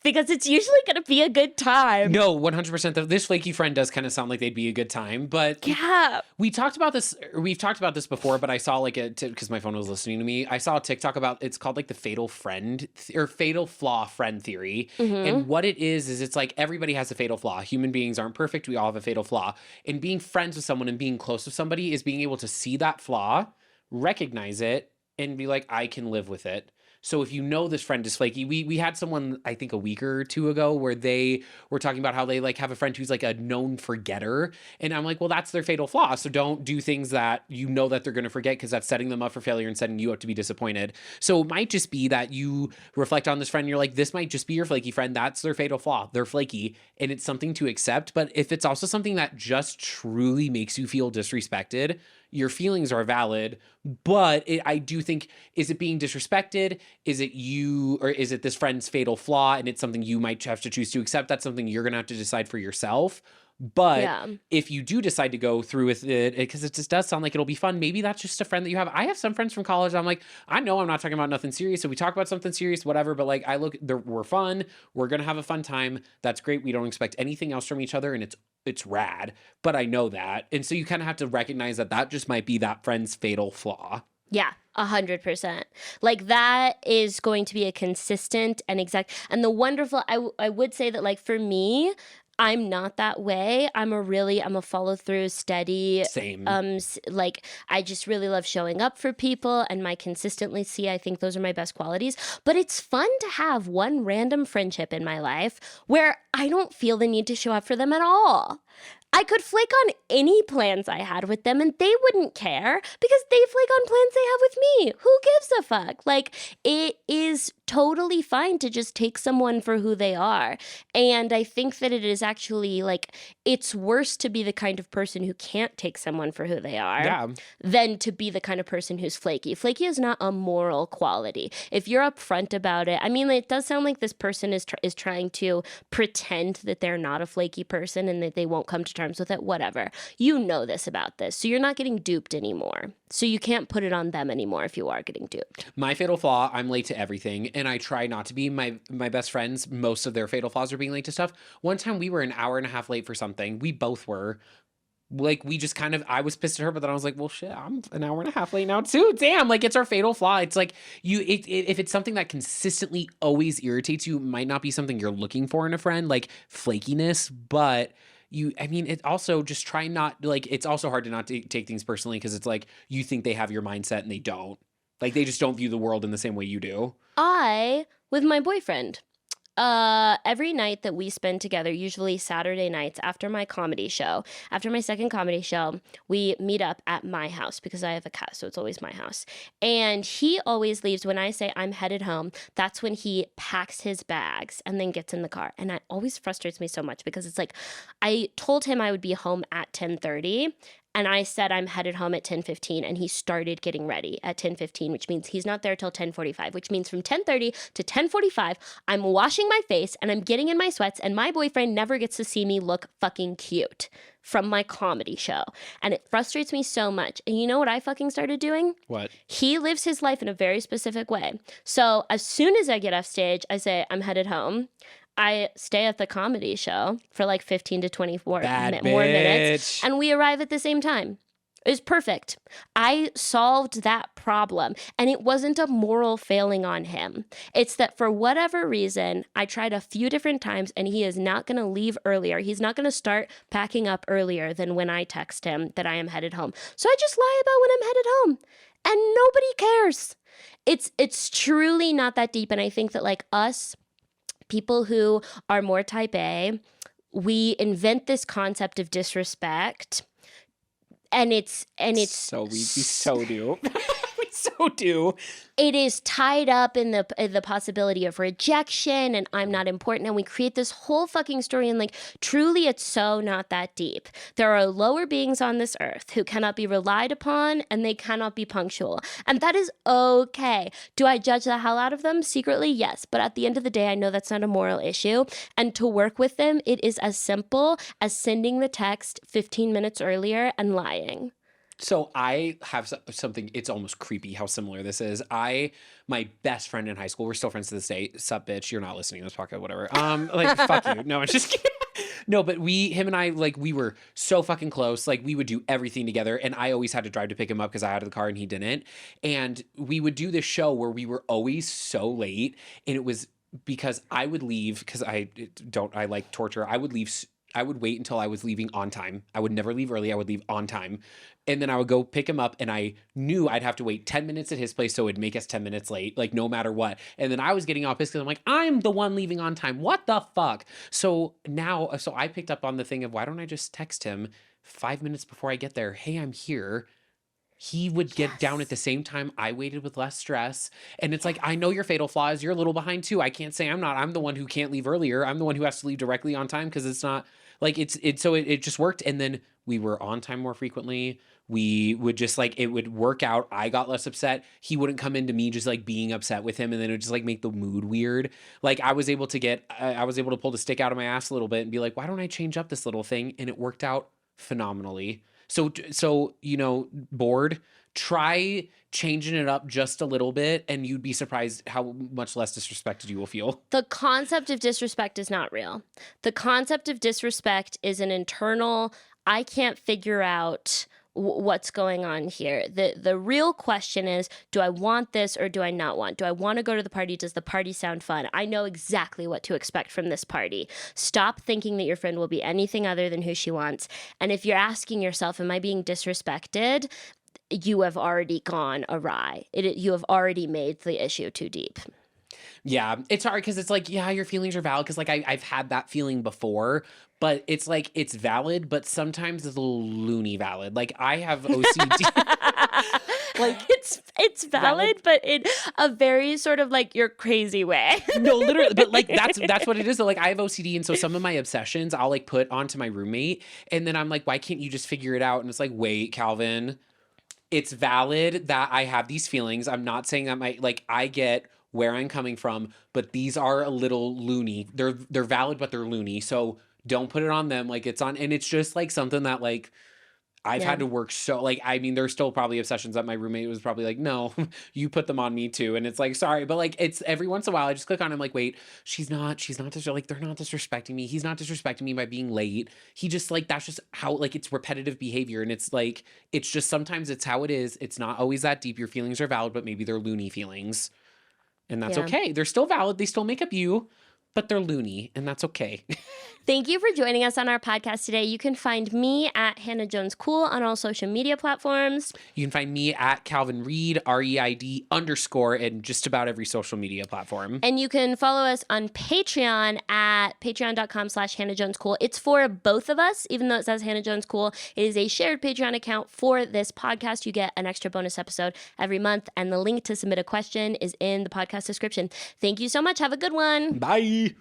because it's usually going to be a good time. No, 100%. This flaky friend does kind of sound like they'd be a good time, but Yeah. we've talked about this before, but I saw like because my phone was listening to me, I saw a TikTok about, it's called like the fatal friend or fatal flaw friend theory. And what it is it's like everybody has a fatal flaw. Human beings aren't perfect. We all have a fatal flaw. And being friends with someone and being close with somebody is being able to see that flaw, recognize it, and be like, I can live with it. So if you know this friend is flaky, we had someone I think a week or two ago where they were talking about how they like have a friend who's like a known forgetter, and I'm like, well, that's their fatal flaw. So don't do things that you know that they're going to forget because that's setting them up for failure and setting you up to be disappointed. So it might just be that you reflect on this friend, and you're like, this might just be your flaky friend. That's their fatal flaw. They're flaky, and it's something to accept. But if it's also something that just truly makes you feel disrespected, your feelings are valid, but I do think, is it being disrespected? Is it you, or is it this friend's fatal flaw and it's something you might have to choose to accept? That's something you're going to have to decide for yourself. But Yeah. if you do decide to go through with it, because it just does sound like it'll be fun, maybe that's just a friend that you have. I have some friends from college. I'm like, I know I'm not talking about nothing serious. So we talk about something serious, whatever. But like, we're fun. We're going to have a fun time. That's great. We don't expect anything else from each other. And it's rad. But I know that. And so you kind of have to recognize that that just might be that friend's fatal flaw. Yeah, 100%. Like that is going to be a consistent and exact. And the wonderful, I would say that like for me, I'm not that way. I'm a follow through, steady. Same. Like I just really love showing up for people and my consistency. I think those are my best qualities. But it's fun to have one random friendship in my life where I don't feel the need to show up for them at all. I could flake on any plans I had with them and they wouldn't care because they flake on plans they have with me. Who gives a fuck? Like, it is totally fine to just take someone for who they are. And I think that it is actually like, it's worse to be the kind of person who can't take someone for who they are Yeah. than to be the kind of person who's flaky. Flaky is not a moral quality. If you're upfront about it, I mean, it does sound like this person is trying to pretend that they're not a flaky person and that they won't come to terms with it, whatever. You know this about this. So you're not getting duped anymore. So you can't put it on them anymore if you are getting duped. My fatal flaw, I'm late to everything, and I try not to be. My best friends, most of their fatal flaws are being late to stuff. One time we were an hour and a half late for something. We both were. Like, we just kind of, I was pissed at her, but then I was like, well, shit, I'm an hour and a half late now too. Damn, like, it's our fatal flaw. It's like, if it's something that consistently always irritates you, it might not be something you're looking for in a friend, like flakiness, but it also just try not, like, it's also hard to not take things personally because it's like, you think they have your mindset and they don't. Like, they just don't view the world in the same way you do. With my boyfriend, every night that we spend together, usually Saturday nights after my second comedy show, we meet up at my house because I have a cat, so it's always my house. And he always leaves when I say I'm headed home. That's when he packs his bags and then gets in the car. And it always frustrates me so much because it's like, I told him I would be home at 10:30. And I said I'm headed home at 10:15, and he started getting ready at 10:15, which means he's not there till 10:45, which means from 10:30 to 10:45, I'm washing my face and I'm getting in my sweats, and my boyfriend never gets to see me look fucking cute from my comedy show. And it frustrates me so much. And you know what I fucking started doing? What? He lives his life in a very specific way. So as soon as I get off stage, I say, I'm headed home. I stay at the comedy show for like 15 to 24 Bad more minutes. bitch. And we arrive at the same time. It was perfect. I solved that problem. And it wasn't a moral failing on him. It's that for whatever reason, I tried a few different times and he is not going to leave earlier. He's not going to start packing up earlier than when I text him that I am headed home. So I just lie about when I'm headed home. And nobody cares. It's truly not that deep. And I think that like us, people who are more type A, we invent this concept of disrespect. And it's So we so do. We so do. it is tied up in the possibility of rejection and I'm not important, and we create this whole fucking story, and like truly it's so not that deep. There are lower beings on this earth who cannot be relied upon and they cannot be punctual, and that is okay. Do I judge the hell out of them secretly? Yes, but at the end of the day I know that's not a moral issue, and to work with them it is as simple as sending the text 15 minutes earlier and lying. So I have something, it's almost creepy how similar this is. My best friend in high school, we're still friends to this day. Sup, bitch, you're not listening to this podcast, whatever. Like, fuck you. No, I'm just kidding. No, but him and I, like, we were so fucking close. Like, we would do everything together. And I always had to drive to pick him up because I had the car and he didn't. And we would do this show where we were always so late. And it was because I would leave, because I like torture. I would wait until I was leaving on time. I would never leave early. I would leave on time. And then I would go pick him up, and I knew I'd have to wait 10 minutes at his place, so it'd make us 10 minutes late, like no matter what. And then I was getting off because I'm like, I'm the one leaving on time. What the fuck? So I picked up on the thing of, why don't I just text him 5 minutes before I get there? Hey, I'm here. He would get down at the same time. I waited with less stress. And it's like, I know your fatal flaw is you're a little behind too. I can't say I'm not. I'm the one who can't leave earlier. I'm the one who has to leave directly on time because it's not like so it just worked. And then we were on time more frequently. We would just like, it would work out. I got less upset. He wouldn't come into me just like being upset with him. And then it would just like make the mood weird. Like I was able to pull the stick out of my ass a little bit and be like, why don't I change up this little thing? And it worked out phenomenally. So, bored, try changing it up just a little bit and you'd be surprised how much less disrespected you will feel. The concept of disrespect is not real. The concept of disrespect is an internal, I can't figure out what's going on here. The real question is, do I want this or do I not want? Do I want to go to the party? Does the party sound fun? I know exactly what to expect from this party. Stop thinking that your friend will be anything other than who she wants. And if you're asking yourself, am I being disrespected? You have already gone awry. You have already made the issue too deep. Yeah, it's hard because it's like, yeah, your feelings are valid because like I've had that feeling before, but it's like it's valid, but sometimes it's a little loony valid. Like I have OCD. Like it's valid, but in a very sort of like you're crazy way. No, literally, but like that's what it is. Though. Like I have OCD, and so some of my obsessions I'll like put onto my roommate, and then I'm like, why can't you just figure it out? And it's like, wait, Calvin, it's valid that I have these feelings. I'm not saying that I get where I'm coming from, but these are a little loony. They're valid, but they're loony. So don't put it on them. Like it's on, and it's just like something that like I've had to work so like, I mean, there's still probably obsessions that my roommate was probably like, no, you put them on me too. And it's like, sorry, but like, it's every once in a while I just click on him like, wait, she's not like, they're not disrespecting me. He's not disrespecting me by being late. He just like, that's just how, like, it's repetitive behavior. And it's like, it's just, sometimes it's how it is. It's not always that deep. Your feelings are valid, but maybe they're loony feelings. And that's okay. They're still valid. They still make up you, but they're loony, and that's okay. Thank you for joining us on our podcast today. You can find me at Hannah Jones Cool on all social media platforms. You can find me at Calvin Reid, REID_ in just about every social media platform. And you can follow us on Patreon at patreon.com/Hannah Jones Cool. It's for both of us, even though it says Hannah Jones Cool. It is a shared Patreon account for this podcast. You get an extra bonus episode every month, and the link to submit a question is in the podcast description. Thank you so much. Have a good one. Bye.